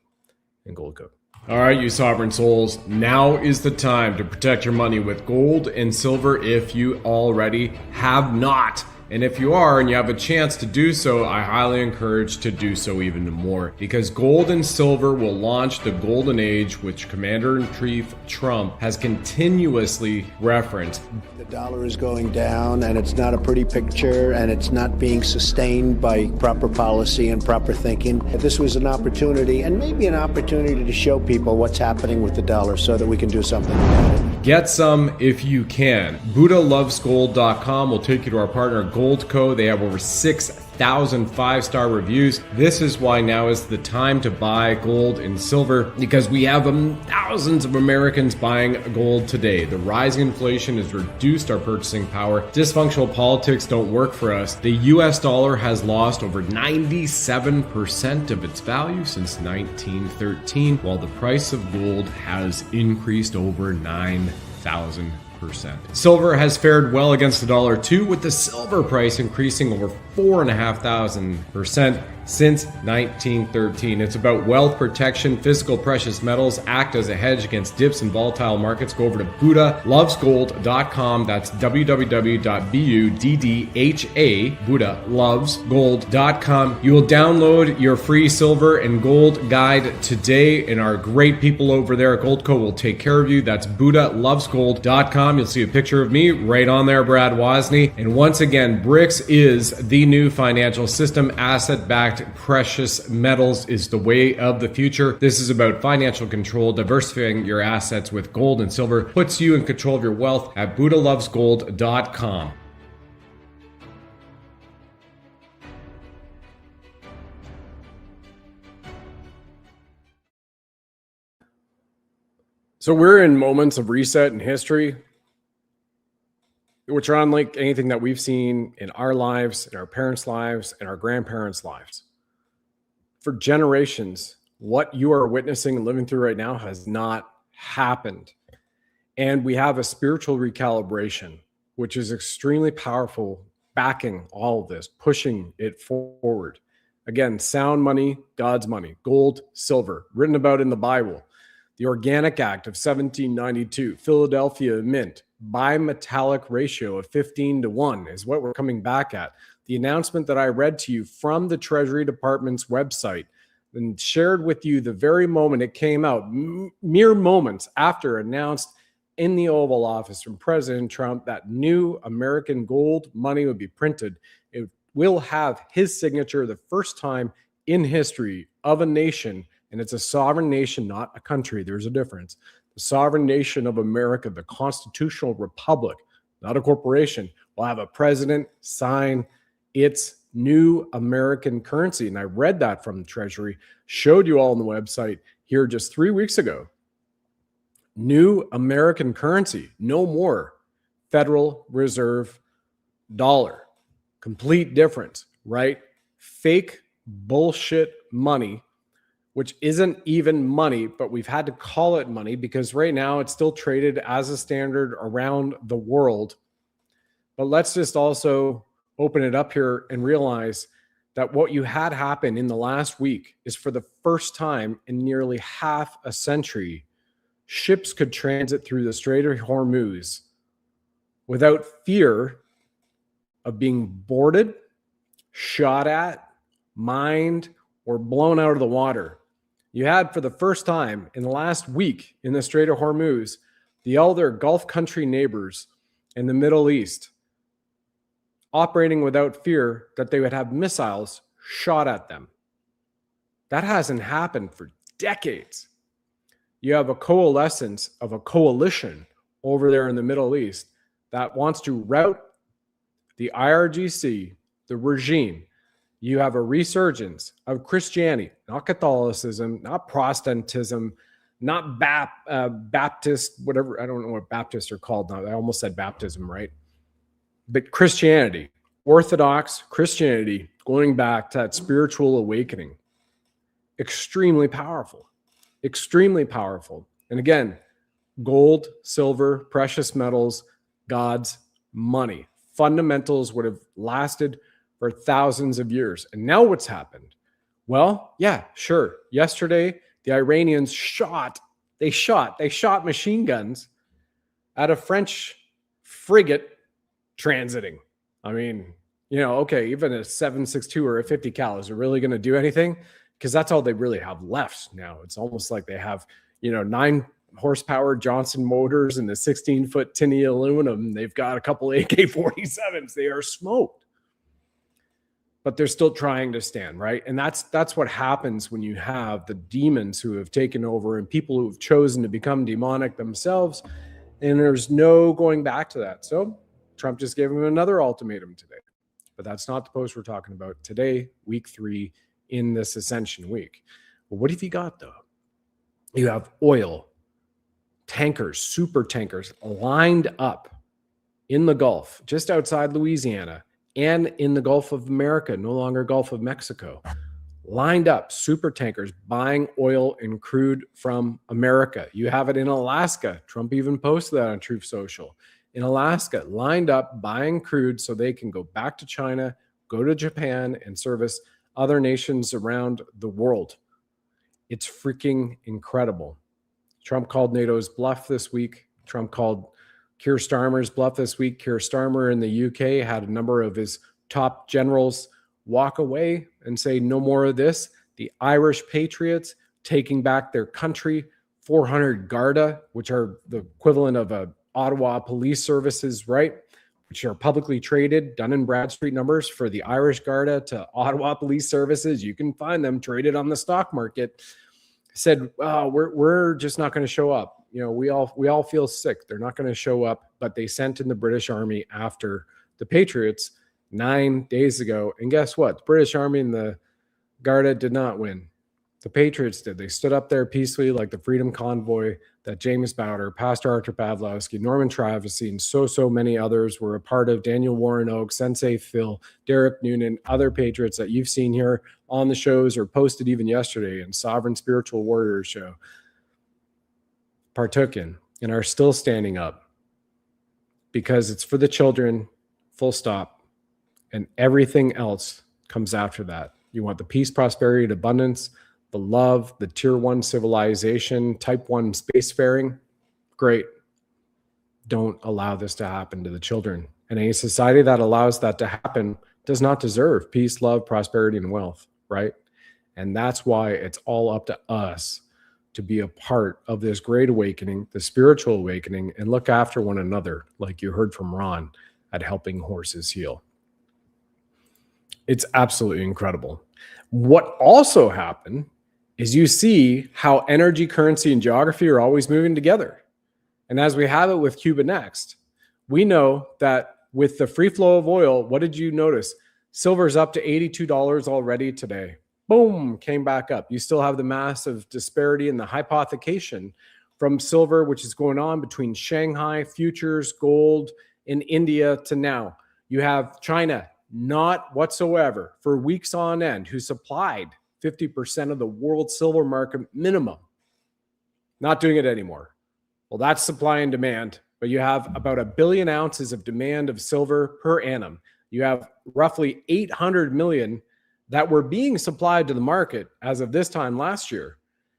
and Goldco. All right, you sovereign souls, now is the time to protect your money with gold and silver if you already have not. And if you are and you have a chance to do so, I highly encourage to do so even more, because gold and silver will launch the golden age, which Commander-in-Chief Trump has continuously referenced. The dollar is going down, and it's not a pretty picture, and it's not being sustained by proper policy and proper thinking. This was an opportunity, and maybe an opportunity to show people what's happening with the dollar so that we can do something about it. Get some if you can. BuddhaLovesGold.com will take you to our partner Goldco. They have over 6,000 5-star reviews. This is why now is the time to buy gold and silver, because we have thousands of Americans buying gold today. The rising inflation has reduced our purchasing power. Dysfunctional politics don't work for us. The US dollar has lost over 97% of its value since 1913, while the price of gold has increased over 9,000%. Silver has fared well against the dollar too, with the silver price increasing over 4,500% since 1913. It's about wealth protection. Physical precious metals act as a hedge against dips in volatile markets. Go over to BuddhaLovesGold.com. That's www.BUDDHA, BuddhaLovesGold.com. You will download your free silver and gold guide today, and our great people over there at Goldco will take care of you. That's BuddhaLovesGold.com. You'll see a picture of me right on there, Brad Wozny. And once again, BRICS is the new financial system. Asset-backed precious metals is the way of the future. This is about financial control. Diversifying your assets with gold and silver puts you in control of your wealth at BuddhaLovesGold.com. So we're in moments of reset in history, which are unlike anything that we've seen in our lives, in our parents' lives, and our grandparents' lives. For generations, what you are witnessing and living through right now has not happened. And we have a spiritual recalibration, which is extremely powerful, backing all of this, pushing it forward. Again, sound money, God's money, gold, silver, written about in the Bible. The Organic Act of 1792, Philadelphia Mint, bimetallic ratio of 15-1 is what we're coming back at. The announcement that I read to you from the Treasury Department's website and shared with you the very moment it came out, mere moments after announced in the Oval Office from President Trump that new American gold money would be printed. It will have his signature the first time in history of a nation, and it's a sovereign nation, not a country. There's a difference. The sovereign nation of America, the constitutional republic, not a corporation, will have a president sign its new American currency. And I read that from the Treasury, showed you all on the website here just 3 weeks ago. New American currency, no more Federal Reserve dollar. Complete difference, right? Fake bullshit money, which isn't even money, but we've had to call it money because right now it's still traded as a standard around the world. But let's just also open it up here and realize that what you had happen in the last week is for the first time in nearly half a century, ships could transit through the Strait of Hormuz without fear of being boarded, shot at, mined, or blown out of the water. You had, for the first time in the last week in the Strait of Hormuz, the other Gulf country neighbors in the Middle East operating without fear that they would have missiles shot at them. That hasn't happened for decades. You have a coalescence of a coalition over there in the Middle East that wants to rout the IRGC, the regime. You have a resurgence of Christianity, not Catholicism, not Protestantism, not Baptist, whatever. I don't know what Baptists are called now. I almost said baptism, right? But Christianity, Orthodox Christianity, going back to that spiritual awakening. Extremely powerful. Extremely powerful. And again, gold, silver, precious metals, God's money. Fundamentals would have lasted for thousands of years. And now what's happened? Well, yeah, sure. Yesterday, the Iranians shot machine guns at a French frigate transiting. I mean, okay, even a 7.62 or a 50 cal, is it really going to do anything? Because that's all they really have left now. It's almost like they have, 9 horsepower Johnson motors and the 16-foot tinny aluminum. They've got a couple AK-47s. They are smoked. But they're still trying to stand, right? And that's what happens when you have the demons who have taken over and people who have chosen to become demonic themselves. And there's no going back to that. So Trump just gave him another ultimatum today. But that's not the post we're talking about today, week 3 in this Ascension week. Well, what have you got, though? You have oil, tankers, super tankers lined up in the Gulf, just outside Louisiana, and in the Gulf of America, no longer Gulf of Mexico. Lined up, super tankers buying oil and crude from America. You have it in Alaska. Trump even posted that on Truth Social. In Alaska, lined up buying crude so they can go back to China, go to Japan, and service other nations around the world. It's freaking incredible. Trump called NATO's bluff this week. Trump called Keir Starmer's bluff this week. Keir Starmer in the UK had a number of his top generals walk away and say no more of this. The Irish Patriots taking back their country, 400 Garda, which are the equivalent of Ottawa police services, right? Which are publicly traded, Dun & Bradstreet numbers for the Irish Garda to Ottawa police services. You can find them traded on the stock market. Said, we're just not going to show up. We all feel sick. They're not going to show up, but they sent in the British Army after the Patriots 9 days ago. And guess what? The British Army and the Garda did not win. The Patriots did. They stood up there peacefully like the Freedom Convoy that James Bowder, Pastor Arthur Pavlovsky, Norman Travis, and so many others were a part of. Daniel Warren Oak, Sensei Phil, Derek Noonan, other Patriots that you've seen here on the shows or posted even yesterday in Sovereign Spiritual Warrior Show. partook in and are still standing up, because it's for the children, full stop. And everything else comes after that. You want the peace, prosperity, and abundance, the love, the tier 1 civilization, type 1 spacefaring. Great. Don't allow this to happen to the children. And a society that allows that to happen does not deserve peace, love, prosperity, and wealth, right? And that's why it's all up to us to be a part of this great awakening, the spiritual awakening, and look after one another, like you heard from Ron at Helping Horses Heal. It's absolutely incredible. What also happened is you see how energy, currency, and geography are always moving together. And as we have it with Cuba next, we know that with the free flow of oil, what did you notice? Silver's up to $82 already today. Boom, came back up. You still have the massive disparity in the hypothecation from silver, which is going on between Shanghai, futures, gold in India to now. You have China, not whatsoever, for weeks on end, who supplied 50% of the world silver market minimum. Not doing it anymore. Well, that's supply and demand, but you have about 1 billion ounces of demand of silver per annum. You have roughly 800 million that were being supplied to the market as of this time last year.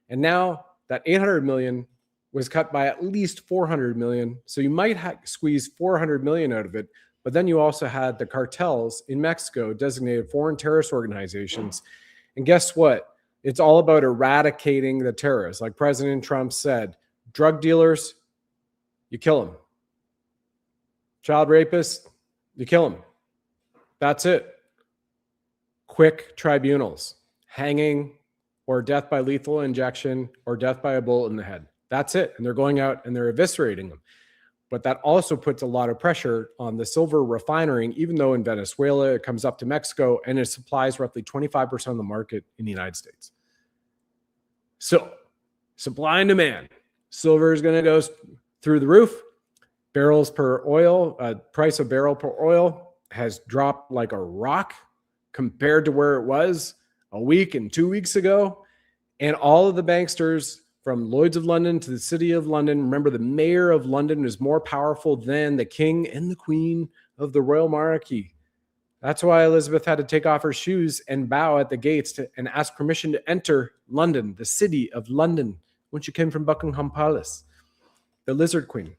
And now that 800 million was cut by at least 400 million. So you might squeeze 400 million out of it. But then you also had the cartels in Mexico, designated foreign terrorist organizations. And guess what? It's all about eradicating the terrorists. Like President Trump said, drug dealers, you kill them. Child rapists, you kill them. That's it. Quick tribunals, hanging or death by lethal injection or death by a bullet in the head. That's it. And they're going out and they're eviscerating them. But that also puts a lot of pressure on the silver refining, even though in Venezuela it comes up to Mexico and it supplies roughly 25% of the market in the United States. So supply and demand. Silver is going to go through the roof. Barrels per oil, price of barrel per oil has dropped like a rock compared to where it was a week and 2 weeks ago. And all of the banksters, from Lloyd's of London to the City of London, remember the mayor of London is more powerful than the king and the queen of the royal monarchy. That's why Elizabeth had to take off her shoes and bow at the gates and ask permission to enter London, the City of London, when she came from Buckingham Palace. The Lizard Queen.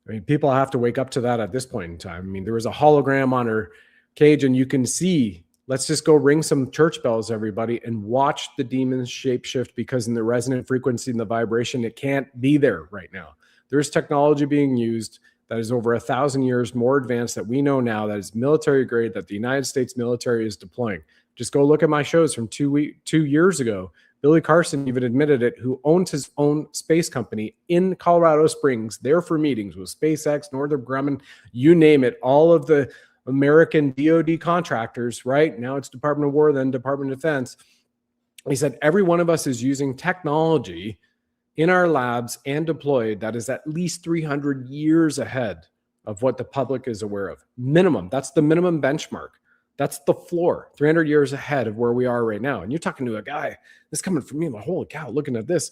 I mean, people have to wake up to that at this point in time. I mean, there was a hologram on her cage, and you can see, let's just go ring some church bells, everybody, and watch the demons shapeshift, because in the resonant frequency and the vibration, it can't be there right now. There's technology being used that is over 1,000 years more advanced that we know now, that is military grade, that the United States military is deploying. Just go look at my shows from 2 years ago. Billy Carson even admitted it, who owns his own space company in Colorado Springs, there for meetings with SpaceX, Northrop Grumman, you name it, all of the American DoD contractors, right? Now it's Department of War, then Department of Defense. He said, every one of us is using technology in our labs and deployed that is at least 300 years ahead of what the public is aware of. Minimum. That's the minimum benchmark. That's the floor, 300 years ahead of where we are right now. And you're talking to a guy, this coming from me, I'm like, holy cow, looking at this.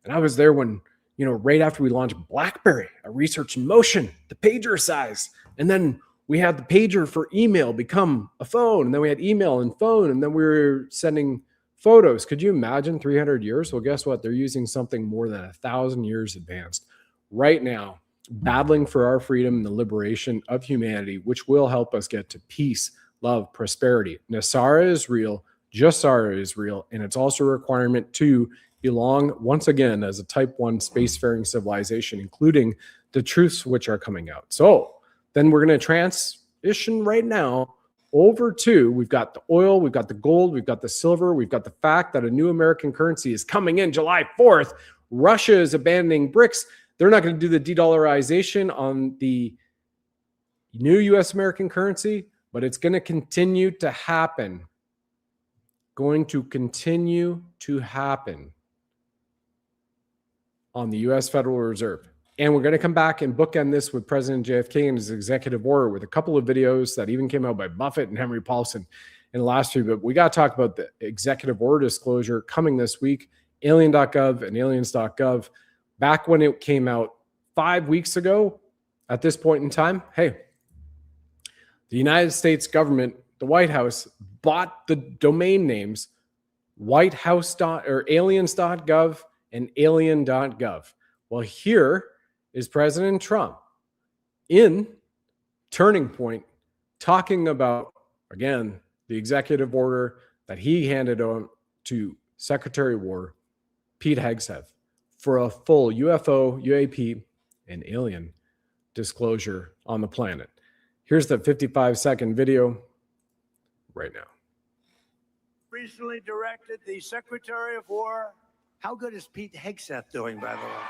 And I was there when, right after we launched BlackBerry, a research in motion, the pager size. And then we had the pager for email become a phone. And then we had email and phone. And then we were sending photos. Could you imagine 300 years? Well, guess what? They're using something more than 1,000 years advanced right now, battling for our freedom and the liberation of humanity, which will help us get to peace, love, prosperity. Nasara is real. Jasara is real. And it's also a requirement to belong once again as a type 1 spacefaring civilization, including the truths which are coming out. So then we're going to transition right now over to, we've got the oil, we've got the gold, we've got the silver, we've got the fact that a new American currency is coming in July 4th. Russia is abandoning BRICS. They're not going to do the de-dollarization on the new U.S. American currency, but it's going to continue to happen. Going to continue to happen on the U.S. Federal Reserve. And we're going to come back and bookend this with President JFK and his executive order with a couple of videos that even came out by Buffett and Henry Paulson in the last year. But we got to talk about the executive order disclosure coming this week, alien.gov and aliens.gov. back when it came out 5 weeks ago, at this point in time, hey, the United States government, the White House, bought the domain names aliens.gov and alien.gov. Well, here is President Trump in Turning Point talking about, again, the executive order that he handed on to Secretary of War Pete Hegseth for a full UFO, UAP, and alien disclosure on the planet. Here's the 55-second video right now. Recently directed the Secretary of War. How good is Pete Hegseth doing, by the way?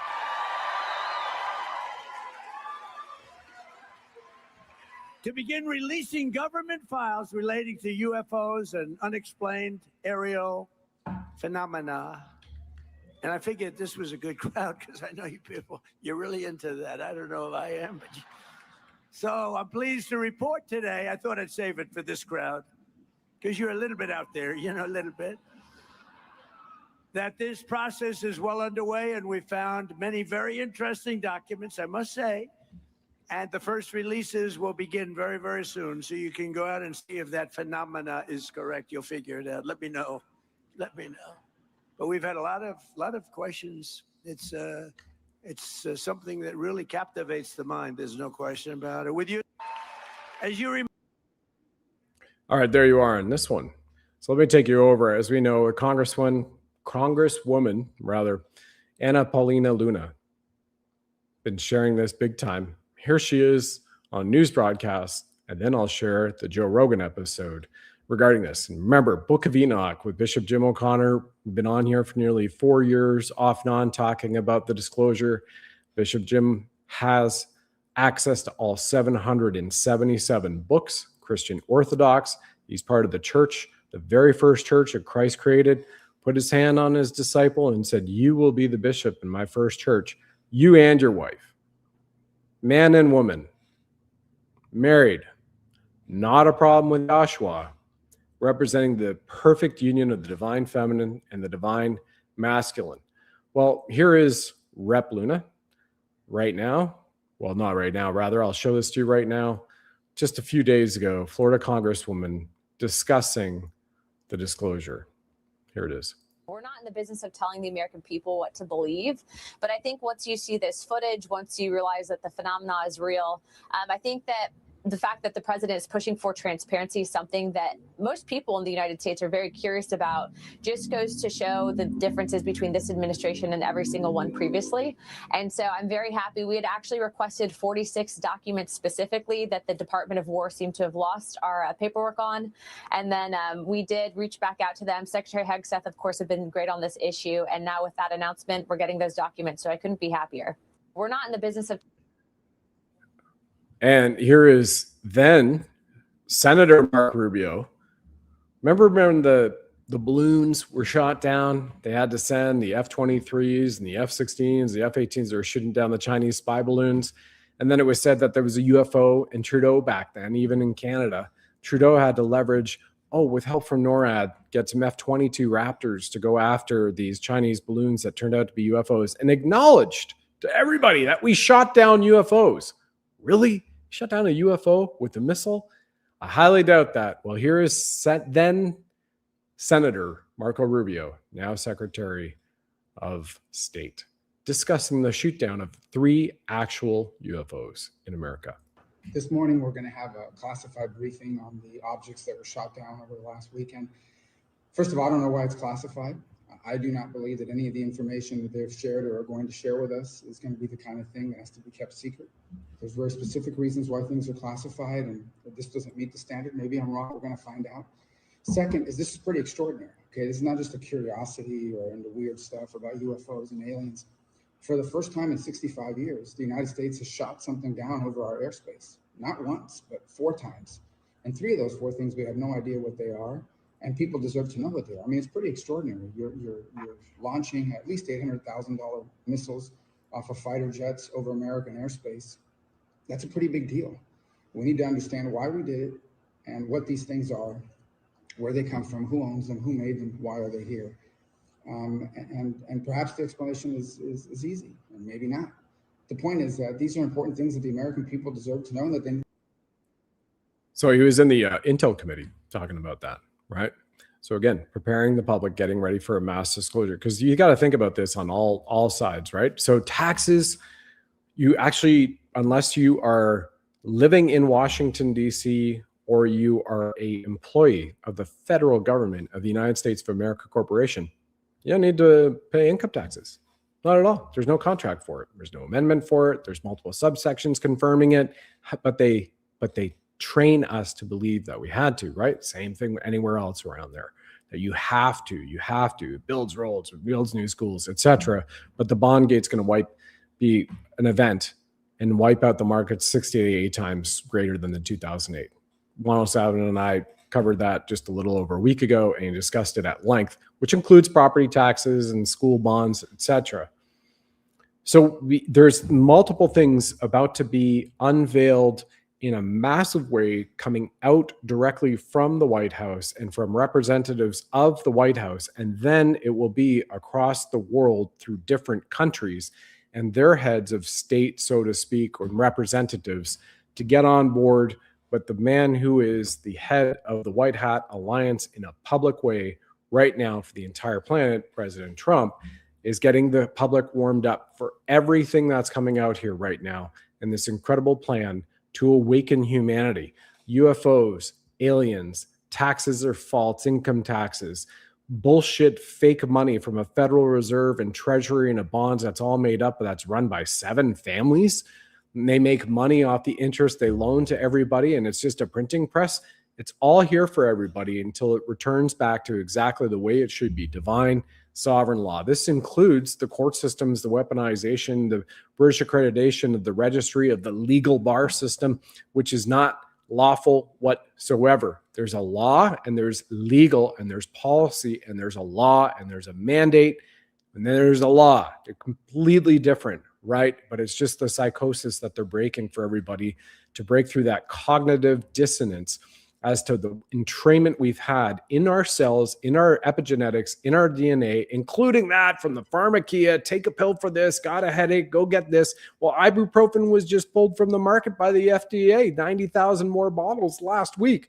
To begin releasing government files relating to UFOs and unexplained aerial phenomena. And I figured this was a good crowd because I know you people, you're really into that. I don't know if I am, but so I'm pleased to report today. I thought I'd save it for this crowd because you're a little bit out there, you know, a little bit. That this process is well underway, and we found many very interesting documents, I must say. And the first releases will begin very, very soon. So you can go out and see if that phenomena is correct. You'll figure it out. Let me know. Let me know. But we've had a lot of questions. It's something that really captivates the mind. There's no question about it. With you, as you all right, there you are on this one. So let me take you over. As we know, a Congresswoman, Anna Paulina Luna, been sharing this big time. Here she is on news broadcast, and then I'll share the Joe Rogan episode regarding this. And remember, Book of Enoch with Bishop Jim O'Connor. We've been on here for nearly 4 years, off and on, talking about the disclosure. Bishop Jim has access to all 777 books, Christian Orthodox. He's part of the church, the very first church that Christ created, put his hand on his disciple and said, "You will be the bishop in my first church, you and your wife." Man and woman, married, not a problem with Joshua, representing the perfect union of the divine feminine and the divine masculine. Well, here is Rep Luna right now. Well, not right now, rather, I'll show this to you right now. Just a few days ago, Florida Congresswoman discussing the disclosure. Here it is. We're not in the business of telling the American people what to believe. But I think once you see this footage, once you realize that the phenomena is real, I think that the fact that the president is pushing for transparency is something that most people in the United States are very curious about. Just goes to show the differences between this administration and every single one previously. And so I'm very happy. We had actually requested 46 documents specifically that the Department of War seemed to have lost our paperwork on. And then we did reach back out to them. Secretary Hegseth, of course, have been great on this issue. And now with that announcement, we're getting those documents. So I couldn't be happier. We're not in the business of... And here is then Senator Marco Rubio. Remember when the balloons were shot down? They had to send the F-23s and the F-16s, the F-18s that were shooting down the Chinese spy balloons. And then it was said that there was a UFO in Trudeau back then, even in Canada. Trudeau had to leverage, with help from NORAD, get some F-22 Raptors to go after these Chinese balloons that turned out to be UFOs, and acknowledged to everybody that we shot down UFOs. Really? Shut down a UFO with a missile? I highly doubt that. Well, here is then Senator Marco Rubio, now Secretary of State, discussing the shootdown of 3 actual UFOs in America. This morning, we're going to have a classified briefing on the objects that were shot down over the last weekend. First of all, I don't know why it's classified. I do not believe that any of the information that they've shared or are going to share with us is going to be the kind of thing that has to be kept secret. There's very specific reasons why things are classified, and if this doesn't meet the standard, maybe I'm wrong, we're going to find out. Second is this is pretty extraordinary. Okay, this is not just a curiosity or into weird stuff about UFOs and aliens. For the first time in 65 years, the United States has shot something down over our airspace, not once, but 4 times. And 3 of those 4 things, we have no idea what they are. And people deserve to know what they are. I mean, it's pretty extraordinary. You're launching at least $800,000 missiles off of fighter jets over American airspace. That's a pretty big deal. We need to understand why we did it and what these things are, where they come from, who owns them, who made them, why are they here. And perhaps the explanation is easy, and maybe not. The point is that these are important things that the American people deserve to know, and that they. So he was in the Intel committee talking about that, right? So again, preparing the public, getting ready for a mass disclosure, because you got to think about this on all sides, right? So taxes, you actually, unless you are living in Washington, D.C., or you are a employee of the federal government of the United States of America Corporation, you don't need to pay income taxes. Not at all. There's no contract for it. There's no amendment for it. There's multiple subsections confirming it, but they train us to believe that we had to, right? Same thing anywhere else around there, that you have to, it builds roads, it builds new schools, etc. But the bond gate's going to be an event and wipe out the market 60 to 80 times greater than the 2008. 107 and I covered that just a little over a week ago and discussed it at length, which includes property taxes and school bonds, etc. So there's multiple things about to be unveiled in a massive way coming out directly from the White House and from representatives of the White House. And then it will be across the world through different countries and their heads of state, so to speak, or representatives to get on board. But the man who is the head of the White Hat Alliance in a public way right now for the entire planet, President Trump, is getting the public warmed up for everything that's coming out here right now in this incredible plan to awaken humanity. UFOs, aliens, taxes are false, income taxes, bullshit fake money from a Federal Reserve and Treasury and a bonds that's all made up, that's run by 7 families. And they make money off the interest they loan to everybody, and it's just a printing press. It's all here for everybody until it returns back to exactly the way it should be, divine sovereign law. This includes the court systems, the weaponization, the British accreditation of the registry, of the legal bar system, which is not lawful whatsoever. There's a law and there's legal and there's policy and there's a law and there's a mandate and then there's a law. They're completely different, right? But it's just the psychosis that they're breaking for everybody to break through that cognitive dissonance as to the entrainment we've had in our cells, in our epigenetics, in our DNA, including that from the pharmakia, take a pill for this, got a headache, go get this. Well, ibuprofen was just pulled from the market by the FDA, 90,000 more bottles last week.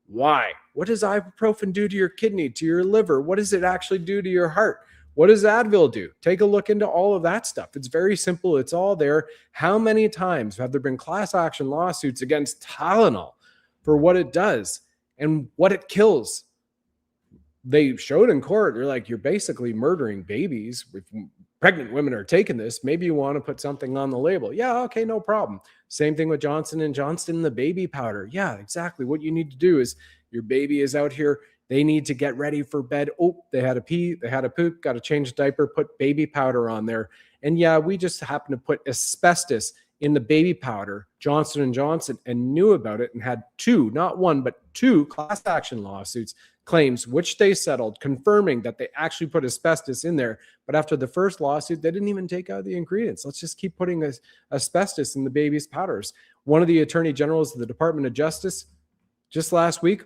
Why? What does ibuprofen do to your kidney, to your liver? What does it actually do to your heart? What does Advil do? Take a look into all of that stuff. It's very simple. It's all there. How many times have there been class action lawsuits against Tylenol for what it does and what it kills? They showed in court, they're like, you're basically murdering babies. If pregnant women are taking this, maybe you want to put something on the label. Yeah, okay, no problem. Same thing with Johnson & Johnson, the baby powder. Yeah, exactly. What you need to do is your baby is out here. They need to get ready for bed. Oh, they had a pee, they had a poop, got to change the diaper, put baby powder on there. And yeah, we just happen to put asbestos in the baby powder, Johnson & Johnson, and knew about it and had 2, not 1, but 2 class action lawsuits, claims, which they settled, confirming that they actually put asbestos in there. But after the first lawsuit, they didn't even take out the ingredients. Let's just keep putting asbestos in the baby's powders. One of the attorney generals of the Department of Justice just last week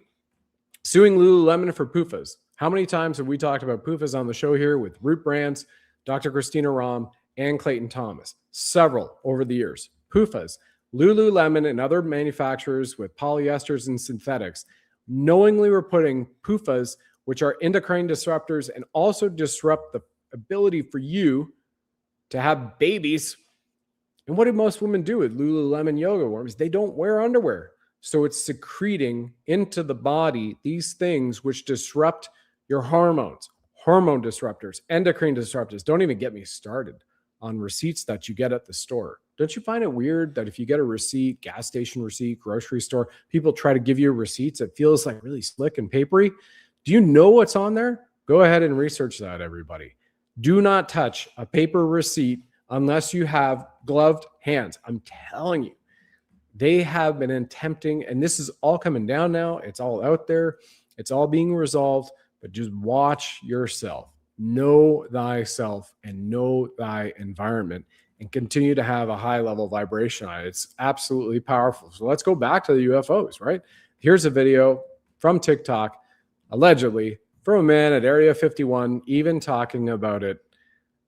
suing Lululemon for PUFAs. How many times have we talked about PUFAs on the show here with Root Brands, Dr. Christina Rahm, and Clayton Thomas? Several over the years. PUFAs, Lululemon and other manufacturers with polyesters and synthetics knowingly were putting PUFAs, which are endocrine disruptors and also disrupt the ability for you to have babies. And what do most women do with Lululemon yoga warms? They don't wear underwear. So it's secreting into the body these things which disrupt your hormones, hormone disruptors, endocrine disruptors. Don't even get me started on receipts that you get at the store. Don't you find it weird that if you get a receipt, gas station receipt, grocery store, people try to give you receipts? It feels like really slick and papery. Do you know what's on there? Go ahead and research that, everybody. Do not touch a paper receipt unless you have gloved hands. I'm telling you. They have been attempting, and this is all coming down now. It's all out there. It's all being resolved, but just watch yourself. Know thyself and know thy environment and continue to have a high level vibration on it. It's absolutely powerful. So let's go back to the UFOs, right? Here's a video from TikTok, allegedly from a man at Area 51, even talking about it.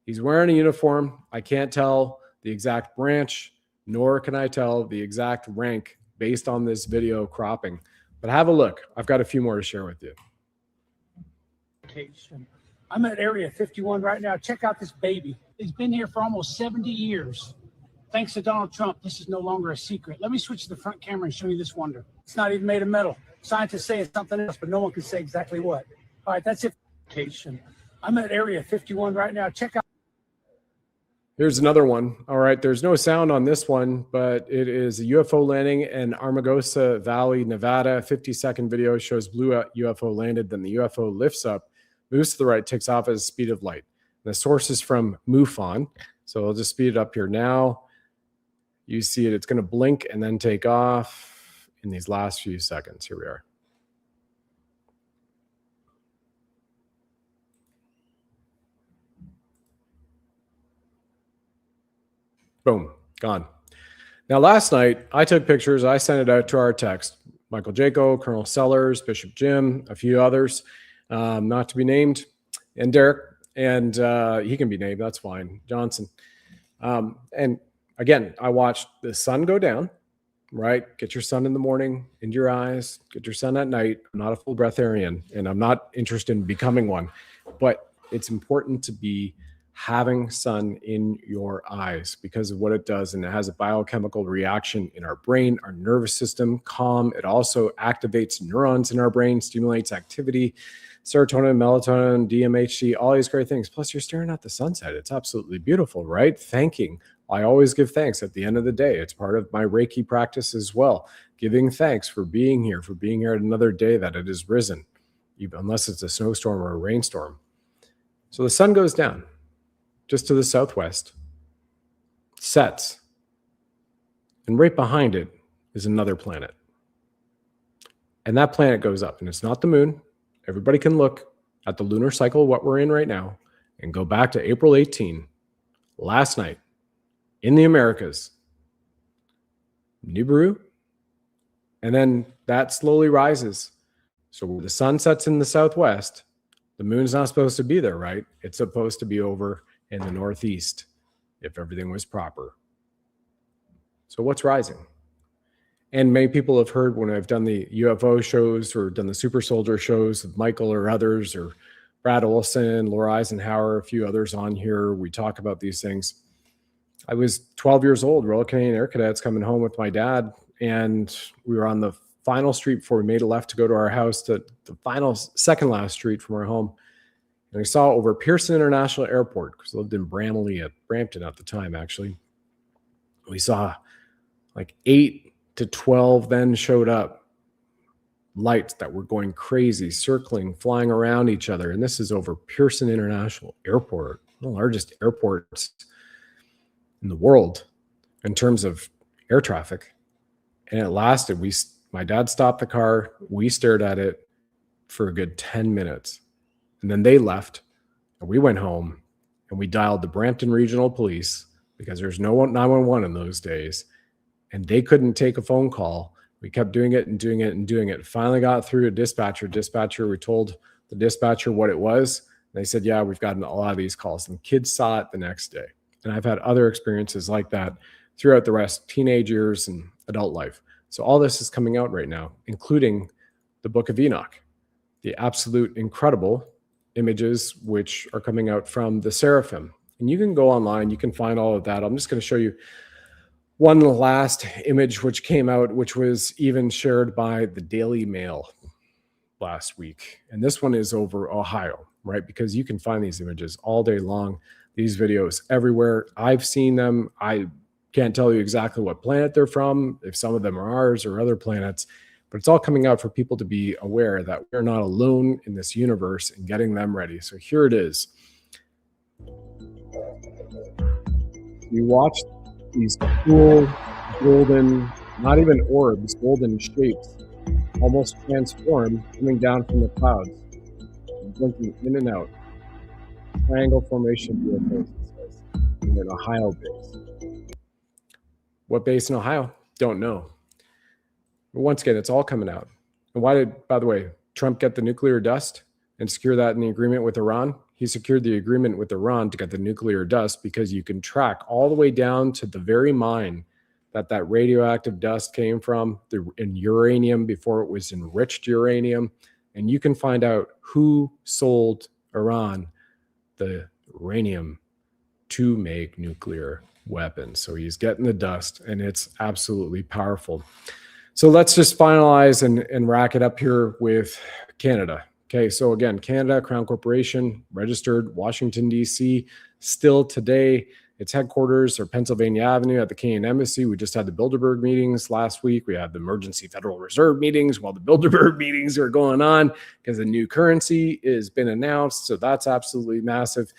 He's wearing a uniform. I can't tell the exact branch, nor can I tell the exact rank based on this video cropping. But have a look. I've got a few more to share with you. I'm at Area 51 right now. Check out this baby. He's been here for almost 70 years. Thanks to Donald Trump, this is no longer a secret. Let me switch to the front camera and show you this wonder. It's not even made of metal. Scientists say it's something else, but no one can say exactly what. All right, that's it. I'm at Area 51 right now. Check out. Here's another one. All right, there's no sound on this one, but it is a UFO landing in Armagosa Valley, Nevada. 50-second video shows blue UFO landed, then the UFO lifts up, moves to the right, takes off at the speed of light. The source is from MUFON, so I'll just speed it up here now. You see it, it's going to blink and then take off in these last few seconds. Here we are. Boom, gone. Now, last night, I took pictures. I sent it out to our text. Michael Jaco, Colonel Sellers, Bishop Jim, a few others, not to be named, and Derek. And he can be named. That's fine. Johnson. And again, I watched the sun go down, right? Get your sun in the morning into your eyes. Get your sun at night. I'm not a full breatharian, and I'm not interested in becoming one. But it's important to be having sun in your eyes because of what it does. And it has a biochemical reaction in our brain, our nervous system, calm. It also activates neurons in our brain, stimulates activity, serotonin, melatonin, DMHC, all these great things. Plus, you're staring at the sunset. It's absolutely beautiful, right? Thanking. I always give thanks at the end of the day. It's part of my Reiki practice as well. Giving thanks for being here at another day that it has risen, even unless it's a snowstorm or a rainstorm. So the sun goes down just to the southwest, sets, and right behind it is another planet. And that planet goes up, and it's not the moon. Everybody can look at the lunar cycle, what we're in right now, and go back to April 18, last night, in the Americas, Nibiru, and then that slowly rises. So where the sun sets in the southwest, the moon's not supposed to be there, right? It's supposed to be over in the northeast if everything was proper. So what's rising? And many people have heard when I've done the UFO shows or done the super soldier shows with Michael or others, or Brad Olson, Laura Eisenhower, a few others on here, we talk about these things. I was 12 years old, Royal Canadian Air Cadets, coming home with my dad, and we were on the final street before we made a left to go to our house, to the final second last street from our home. And we saw over Pearson International Airport, because I lived in Brampton at the time, actually. We saw like 8 to 12 then showed up, lights that were going crazy, circling, flying around each other. And this is over Pearson International Airport, one of the largest airports in the world in terms of air traffic. And it lasted. My dad stopped the car. We stared at it for a good 10 minutes. And then they left, and we went home, and we dialed the Brampton Regional Police because there's no 911 in those days, and they couldn't take a phone call. We kept doing it and doing it and doing it. Finally got through to dispatcher. We told the dispatcher what it was. They said, yeah, we've gotten a lot of these calls. And kids saw it the next day. And I've had other experiences like that throughout the rest, teenage years and adult life. So all this is coming out right now, including the Book of Enoch, the absolute incredible images which are coming out from the Seraphim. And you can go online, you can find all of that. I'm just going to show you one last image which came out, which was even shared by the Daily Mail last week. And this one is over Ohio, right? Because you can find these images all day long, these videos everywhere. I've seen them. I can't tell you exactly what planet they're from, if some of them are ours or other planets, but it's all coming out for people to be aware that we're not alone in this universe and getting them ready. So here it is. You watch these cool, golden, not even orbs, golden shapes, almost transform, coming down from the clouds, blinking in and out. Triangle formation UFOs, it says, in an Ohio base. What base in Ohio? Don't know. But once again, it's all coming out. And why did, by the way, Trump get the nuclear dust and secure that in the agreement with Iran? He secured the agreement with Iran to get the nuclear dust because you can track all the way down to the very mine that radioactive dust came from, in uranium before it was enriched uranium. And you can find out who sold Iran the uranium to make nuclear weapons. So he's getting the dust, and it's absolutely powerful. So let's just finalize and rack it up here with Canada. Okay, so again, Canada, Crown Corporation, registered, Washington, D.C. Still today, its headquarters are Pennsylvania Avenue at the Canadian Embassy. We just had the Bilderberg meetings last week. We had the emergency Federal Reserve meetings while the Bilderberg meetings are going on because the new currency has been announced. So that's absolutely massive.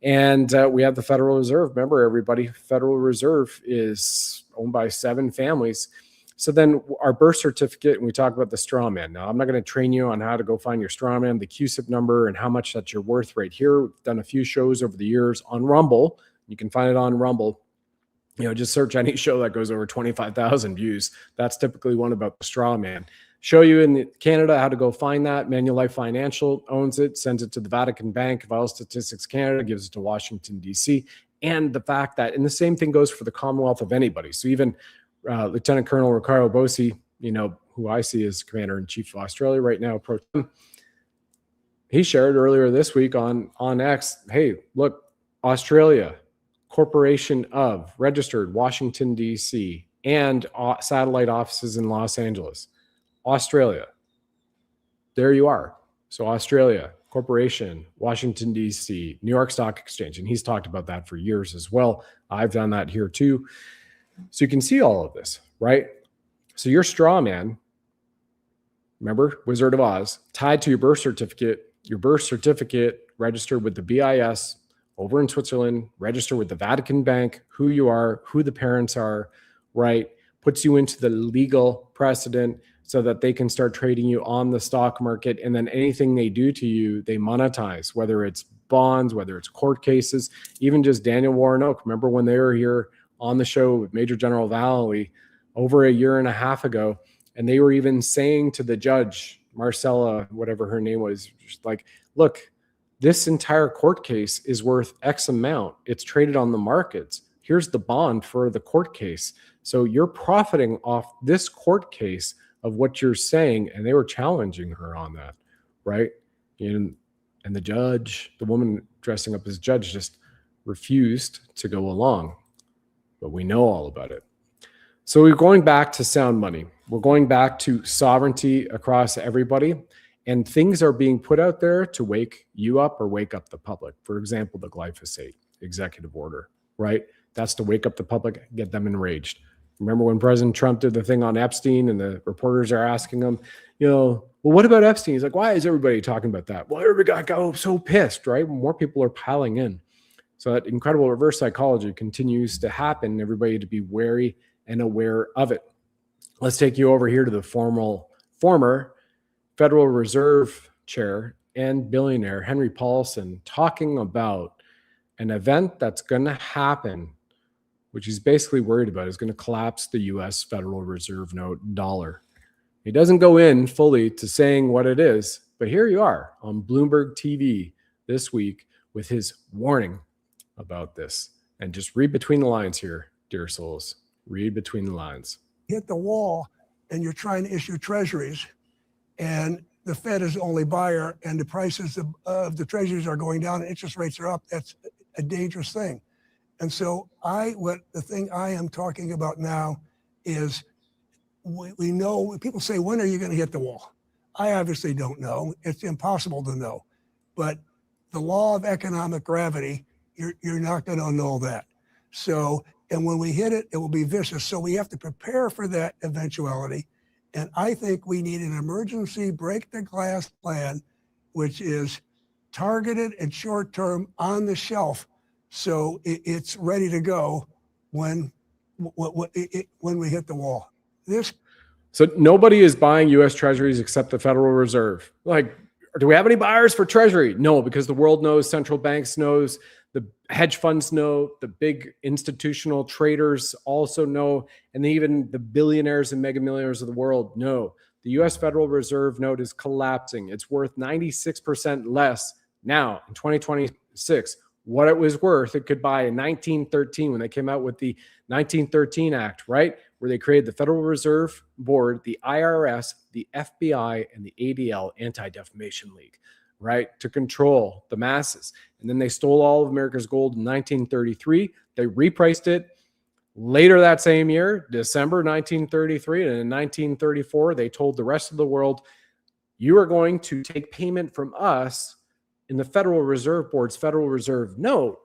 And we have the Federal Reserve. Remember, everybody, Federal Reserve is owned by 7 families. So then our birth certificate, and we talk about the straw man. Now, I'm not going to train you on how to go find your straw man, the QSIP number, and how much that's your worth right here. We've done a few shows over the years on Rumble. You can find it on Rumble. You know, just search any show that goes over 25,000 views. That's typically one about the straw man. Show you in Canada how to go find that. Manulife Financial owns it, sends it to the Vatican Bank. Vital Statistics Canada gives it to Washington, D.C. And the fact that, and the same thing goes for the Commonwealth of anybody. So even Lieutenant Colonel Ricardo Bossi, you know, who I see as Commander-in-Chief of Australia right now, he shared earlier this week on X, hey, look, Australia, Corporation of, registered, Washington, D.C., and satellite offices in Los Angeles. Australia. There you are. So Australia, Corporation, Washington, D.C., New York Stock Exchange. And he's talked about that for years as well. I've done that here too. So you can see all of this, right? So your straw man, remember, Wizard of Oz, tied to your birth certificate registered with the BIS over in Switzerland, registered with the Vatican Bank, who you are, who the parents are, right? Puts you into the legal precedent so that they can start trading you on the stock market. And then anything they do to you, they monetize, whether it's bonds, whether it's court cases, even just Daniel Warnock. Remember when they were here on the show with Major General Valley over a year and a half ago, and they were even saying to the judge, Marcella, whatever her name was, just like, look, this entire court case is worth X amount. It's traded on the markets. Here's the bond for the court case. So you're profiting off this court case of what you're saying. And they were challenging her on that, right? And the judge, the woman dressing up as judge, just refused to go along. But we know all about it. So we're going back to sound money. We're going back to sovereignty across everybody. And things are being put out there to wake you up or wake up the public. For example, the glyphosate executive order, right? That's to wake up the public, get them enraged. Remember when President Trump did the thing on Epstein and the reporters are asking him, you know, well, what about Epstein? He's like, why is everybody talking about that? Well, everybody got so pissed, right? More people are piling in. So that incredible reverse psychology continues to happen, everybody to be wary and aware of it. Let's take you over here to the former Federal Reserve Chair and billionaire Henry Paulson talking about an event that's going to happen, which he's basically worried about is going to collapse the U.S. Federal Reserve note dollar. He doesn't go in fully to saying what it is, but here you are on Bloomberg TV this week with his warning about this. And just read between the lines here, dear souls. Read between the lines. Hit the wall and you're trying to issue treasuries and the Fed is the only buyer and the prices of the treasuries are going down and interest rates are up. That's a dangerous thing. And so the thing I am talking about now is we know, people say, when are you going to hit the wall? I obviously don't know. It's impossible to know. But the law of economic gravity, you're not going to know that. So, and when we hit it, it will be vicious. So we have to prepare for that eventuality. And I think we need an emergency break the glass plan, which is targeted and short-term on the shelf. So it's ready to go when we hit the wall. So nobody is buying U.S. Treasuries except the Federal Reserve. Like, do we have any buyers for Treasury? No, because the world knows, central banks knows, the hedge funds know, the big institutional traders also know, and even the billionaires and mega millionaires of the world know The U.S. Federal Reserve note is collapsing. It's worth 96% less now in 2026. What it was worth, it could buy in 1913 when they came out with the 1913 Act, right? Where they created the Federal Reserve Board, the IRS, the FBI, and the ADL, Anti-Defamation League, right? To control the masses. And then they stole all of America's gold in 1933. They repriced it later that same year, December 1933. And in 1934, they told the rest of the world, you are going to take payment from us in the Federal Reserve Board's Federal Reserve note,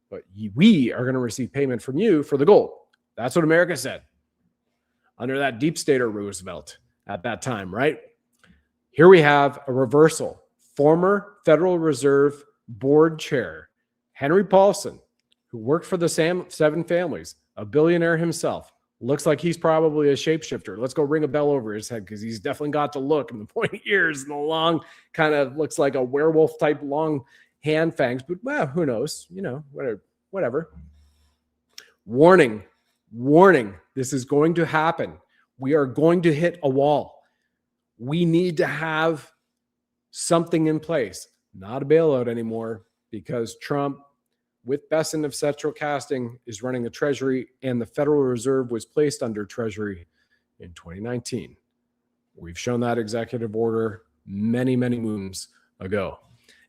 but we are going to receive payment from you for the gold. That's what America said under that deep stater Roosevelt at that time, right? Here we have a reversal. Former Federal Reserve Board Chair Henry Paulson, who worked for the Seven Families, a billionaire himself, looks like he's probably a shapeshifter. Let's go ring a bell over his head because he's definitely got the look and the pointy ears and the long, kind of looks like a werewolf type long hand fangs. But well, who knows? You know, whatever. Warning, warning. This is going to happen. We are going to hit a wall. We need to have something in place, not a bailout anymore, because Trump, with best and etc. casting, is running the Treasury, and the Federal Reserve was placed under Treasury in 2019. We've shown that executive order many, many moons ago.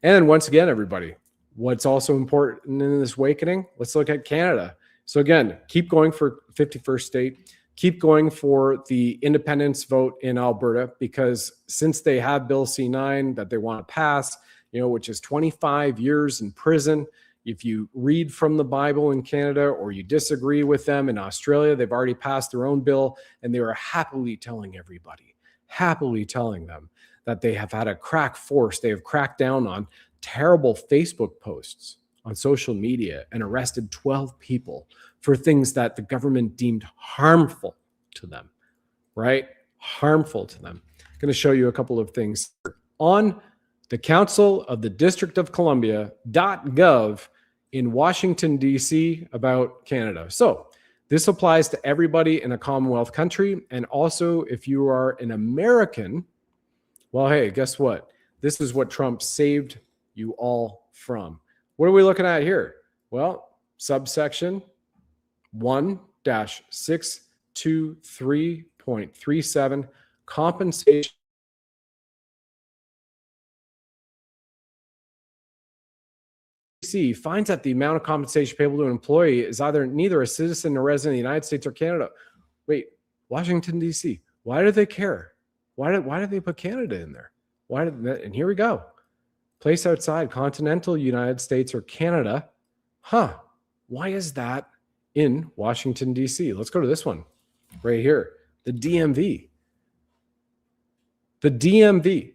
And once again, everybody, what's also important in this awakening, let's look at Canada. So again, keep going for 51st state, keep going for the independence vote in Alberta, because since they have Bill C-9 that they want to pass, you know, which is 25 years in prison. If you read from the Bible in Canada or you disagree with them in Australia, they've already passed their own bill, and they are happily telling everybody, happily telling them that they have had a crack force. They have cracked down on terrible Facebook posts on social media and arrested 12 people for things that the government deemed harmful to them, right? Harmful to them. I'm going to show you a couple of things on the Council of the District of Columbia.gov in Washington, D.C. about Canada. So this applies to everybody in a Commonwealth country. And also, if you are an American, well, hey, guess what? This is what Trump saved you all from. What are we looking at here? Well, subsection 1-623.37, compensation finds that the amount of compensation payable to an employee is either neither a citizen nor resident of the United States or Canada. Wait, Washington, D.C. Why do they care? Why did they put Canada in there? And here we go. Place outside continental United States or Canada. Why is that in Washington, D.C.? Let's go to this one right here. The DMV. The DMV.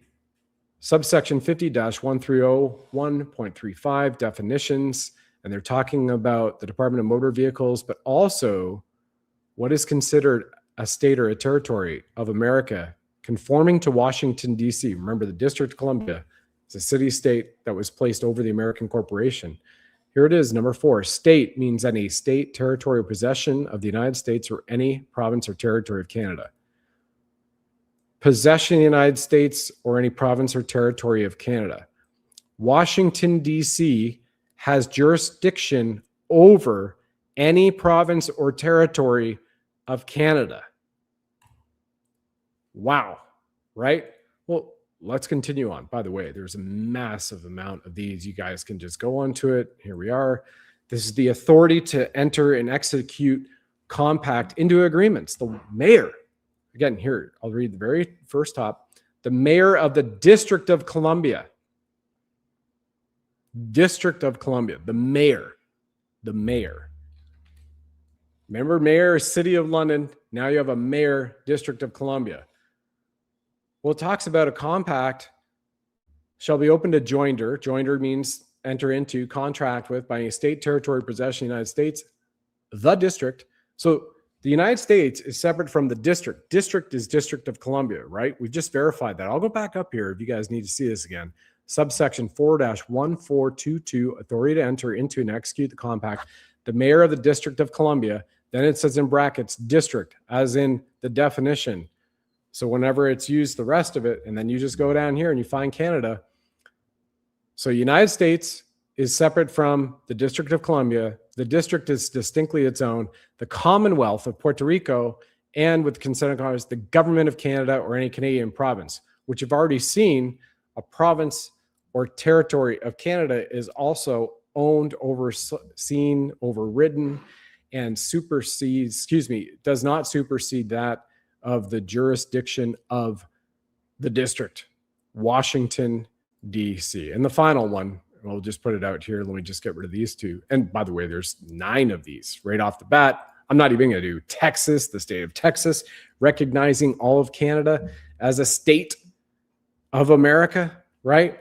Subsection 50-1301.35 definitions, and they're talking about the Department of Motor Vehicles, but also what is considered a state or a territory of America conforming to Washington, D.C. Remember, the District of Columbia is a city-state that was placed over the American corporation. Here it is, number 4. State means any state, territory, or possession of the United States or any province or territory of Canada. Possession of the United States or any province or territory of Canada. Washington, D.C. has jurisdiction over any province or territory of Canada. Wow, right? Well, let's continue on. By the way, there's a massive amount of these. You guys can just go onto it. Here we are. This is the authority to enter and execute compact into agreements. The mayor. Again, here, I'll read the very first top. The mayor of the District of Columbia. District of Columbia. The mayor. The mayor. Remember, mayor, City of London. Now you have a mayor, District of Columbia. Well, it talks about a compact shall be open to joinder. Joinder means enter into, contract with, by a state, territory, possession of the United States, the district. So the United States is separate from the district. District is District of Columbia, right? We've just verified that. I'll go back up here if you guys need to see this again. Subsection 4-1422, authority to enter into and execute the compact. The mayor of the District of Columbia. Then it says in brackets, district, as in the definition. So whenever it's used the rest of it, and then you just go down here and you find Canada. So United States is separate from the District of Columbia. The district is distinctly its own. The Commonwealth of Puerto Rico, and with consent of Congress, the government of Canada or any Canadian province, which you've already seen, a province or territory of Canada is also owned, overseen, overridden, and does not supersede that of the jurisdiction of the district, Washington, D.C. And the final one, we'll just put it out here. Let me just get rid of these two. And by the way, there's 9 of these right off the bat. I'm not even going to do Texas, the state of Texas, recognizing all of Canada as a state of America, right?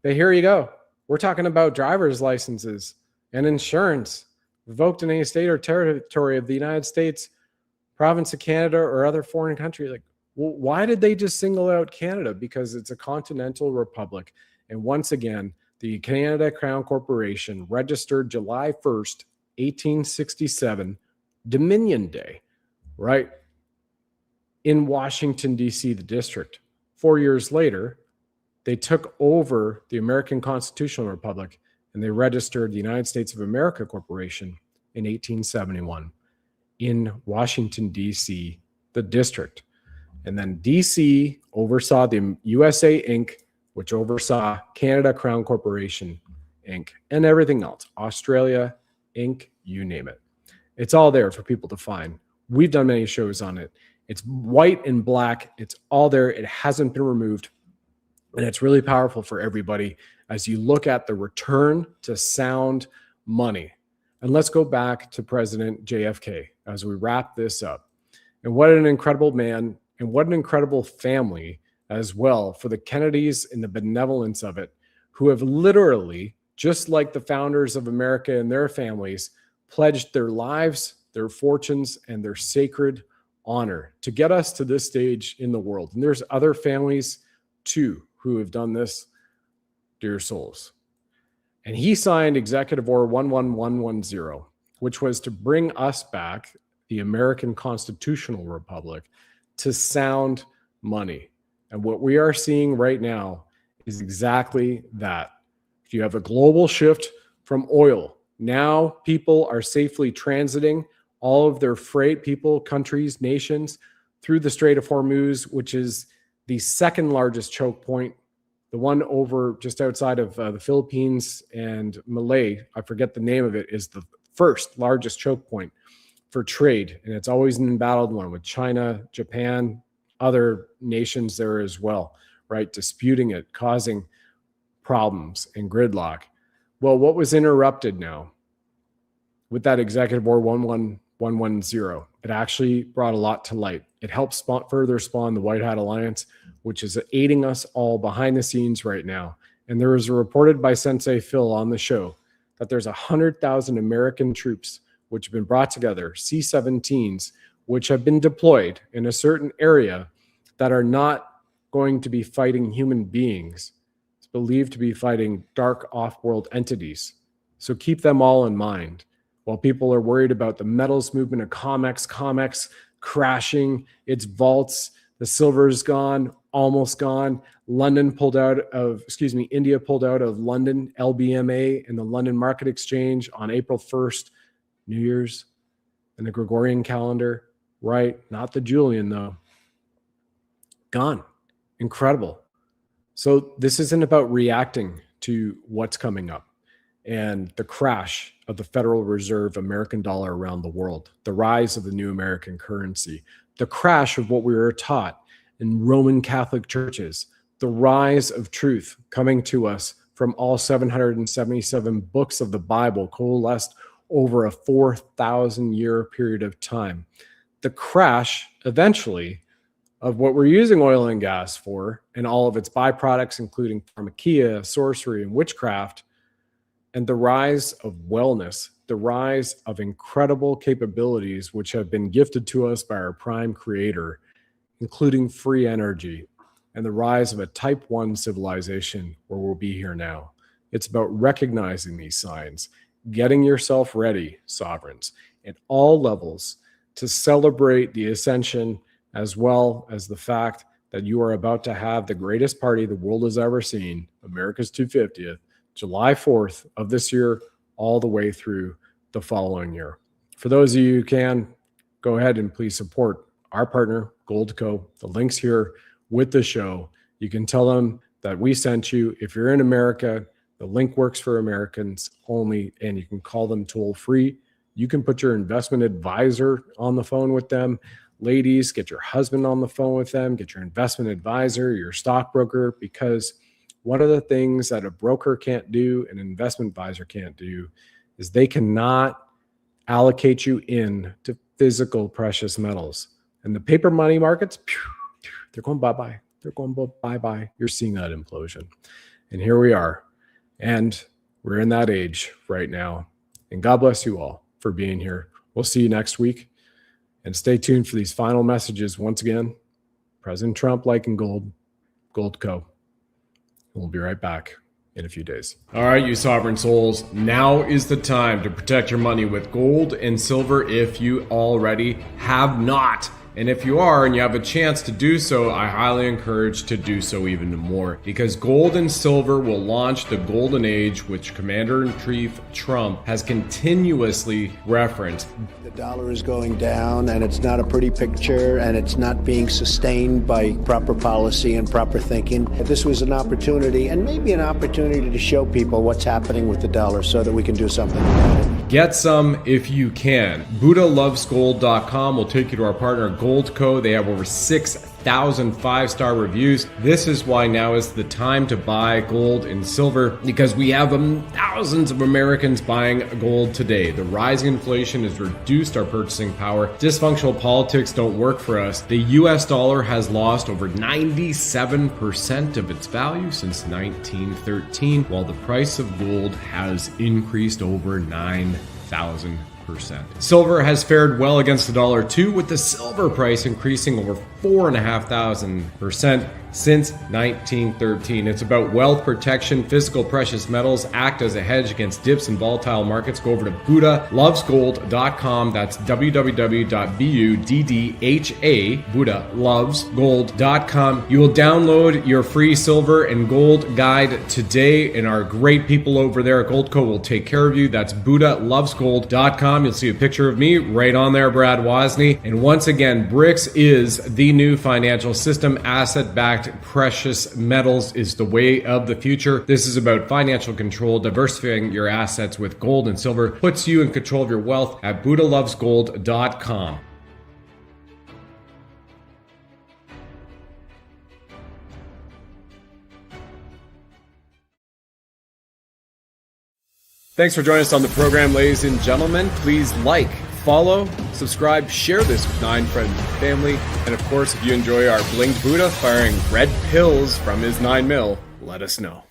But here you go. We're talking about driver's licenses and insurance revoked in any state or territory of the United States, province of Canada, or other foreign country. Like, well, why did they just single out Canada? Because it's a continental republic. And once again, the Canada Crown Corporation registered July 1st, 1867, Dominion Day, right, in Washington, D.C., the district. 4 years later, they took over the American Constitutional Republic and they registered the United States of America Corporation in 1871 in Washington, D.C., the district. And then D.C. oversaw the USA Inc., which oversaw Canada Crown Corporation Inc., and everything else, Australia Inc., you name it. It's all there for people to find. We've done many shows on it. It's white and black. It's all there. It hasn't been removed. And it's really powerful for everybody as you look at the return to sound money. And let's go back to President JFK as we wrap this up. And what an incredible man, and what an incredible family as well for the Kennedys and the benevolence of it, who have literally, just like the founders of America and their families, pledged their lives, their fortunes, and their sacred honor to get us to this stage in the world. And there's other families too who have done this, dear souls. And he signed Executive Order 11110, which was to bring us back, the American Constitutional Republic, to sound money. And what we are seeing right now is exactly that. You have a global shift from oil. Now people are safely transiting all of their freight, people, countries, nations, through the Strait of Hormuz, which is the second largest choke point. The one over just outside of the Philippines and Malay, I forget the name of it, is the first largest choke point for trade. And it's always an embattled one with China, Japan, other nations there as well, right? Disputing it, causing problems and gridlock. Well, what was interrupted now with that Executive Order 11110? It actually brought a lot to light. It helped further spawn the White Hat Alliance, which is aiding us all behind the scenes right now. And there was reported by Sensei Phil on the show that there's 100,000 American troops which have been brought together, C-17s, which have been deployed in a certain area that are not going to be fighting human beings. It's believed to be fighting dark off-world entities. So keep them all in mind. While people are worried about the metals movement of COMEX crashing its vaults, the silver is gone, almost gone. India pulled out of London, LBMA, and the London Market Exchange on April 1st, New Year's, and the Gregorian calendar, right? Not the Julian, though. Gone. Incredible. So this isn't about reacting to what's coming up and the crash of the Federal Reserve American dollar around the world, the rise of the new American currency, the crash of what we were taught in Roman Catholic churches, the rise of truth coming to us from all 777 books of the Bible coalesced over a 4,000-year period of time. The crash, eventually, of what we're using oil and gas for and all of its byproducts, including pharmakia, sorcery, and witchcraft, and the rise of wellness, the rise of incredible capabilities which have been gifted to us by our prime creator, including free energy, and the rise of a type 1 civilization where we'll be here now. It's about recognizing these signs, getting yourself ready, sovereigns, at all levels to celebrate the ascension as well as the fact that you are about to have the greatest party the world has ever seen, America's 250th, July 4th of this year, all the way through the following year. For those of you who can, go ahead and please support our partner, Goldco. The link's here with the show. You can tell them that we sent you. If you're in America, the link works for Americans only, and you can call them toll free. You can put your investment advisor on the phone with them. Ladies, get your husband on the phone with them, get your investment advisor, your stockbroker, because one of the things that a broker can't do, an investment advisor can't do, is they cannot allocate you in to physical precious metals. And the paper money markets, they're going bye-bye. They're going bye-bye. You're seeing that implosion. And here we are. And we're in that age right now. And God bless you all for being here. We'll see you next week. And stay tuned for these final messages. Once again, President Trump liking gold, Goldco. We'll be right back in a few days. All right, you sovereign souls, now is the time to protect your money with gold and silver if you already have not. And if you are and you have a chance to do so, I highly encourage to do so even more, because gold and silver will launch the golden age, which Commander-in-Chief Trump has continuously referenced. The dollar is going down, and it's not a pretty picture, and it's not being sustained by proper policy and proper thinking. This was an opportunity, and maybe an opportunity to show people what's happening with the dollar so that we can do something about it. Get some if you can. BuddhaLovesGold.com will take you to our partner Goldco. They have over 6,000 five-star reviews. This is why now is the time to buy gold and silver, because we have thousands of Americans buying gold today. The rising inflation has reduced our purchasing power. Dysfunctional politics don't work for us. The US dollar has lost over 97% of its value since 1913, while the price of gold has increased over 9,000%. Silver has fared well against the dollar too, with the silver price increasing over 4,500% since 1913. It's about wealth protection. Physical precious metals act as a hedge against dips in volatile markets. Go over to BuddhaLovesGold.com. That's www.BUDDHA, BuddhaLovesGold.com. You will download your free silver and gold guide today, and our great people over there at Goldco will take care of you. That's BuddhaLovesGold.com. You'll see a picture of me right on there, Brad Wozny. And once again, BRICS is the new financial system. Asset-backed precious metals is the way of the future. This is about financial control. Diversifying your assets with gold and silver puts you in control of your wealth at BuddhaLovesGold.com. Thanks for joining us on the program, ladies and gentlemen. Please like, follow, subscribe, share this with 9 friends and family. And of course, if you enjoy our Bling Buddha firing red pills from his 9mm, let us know.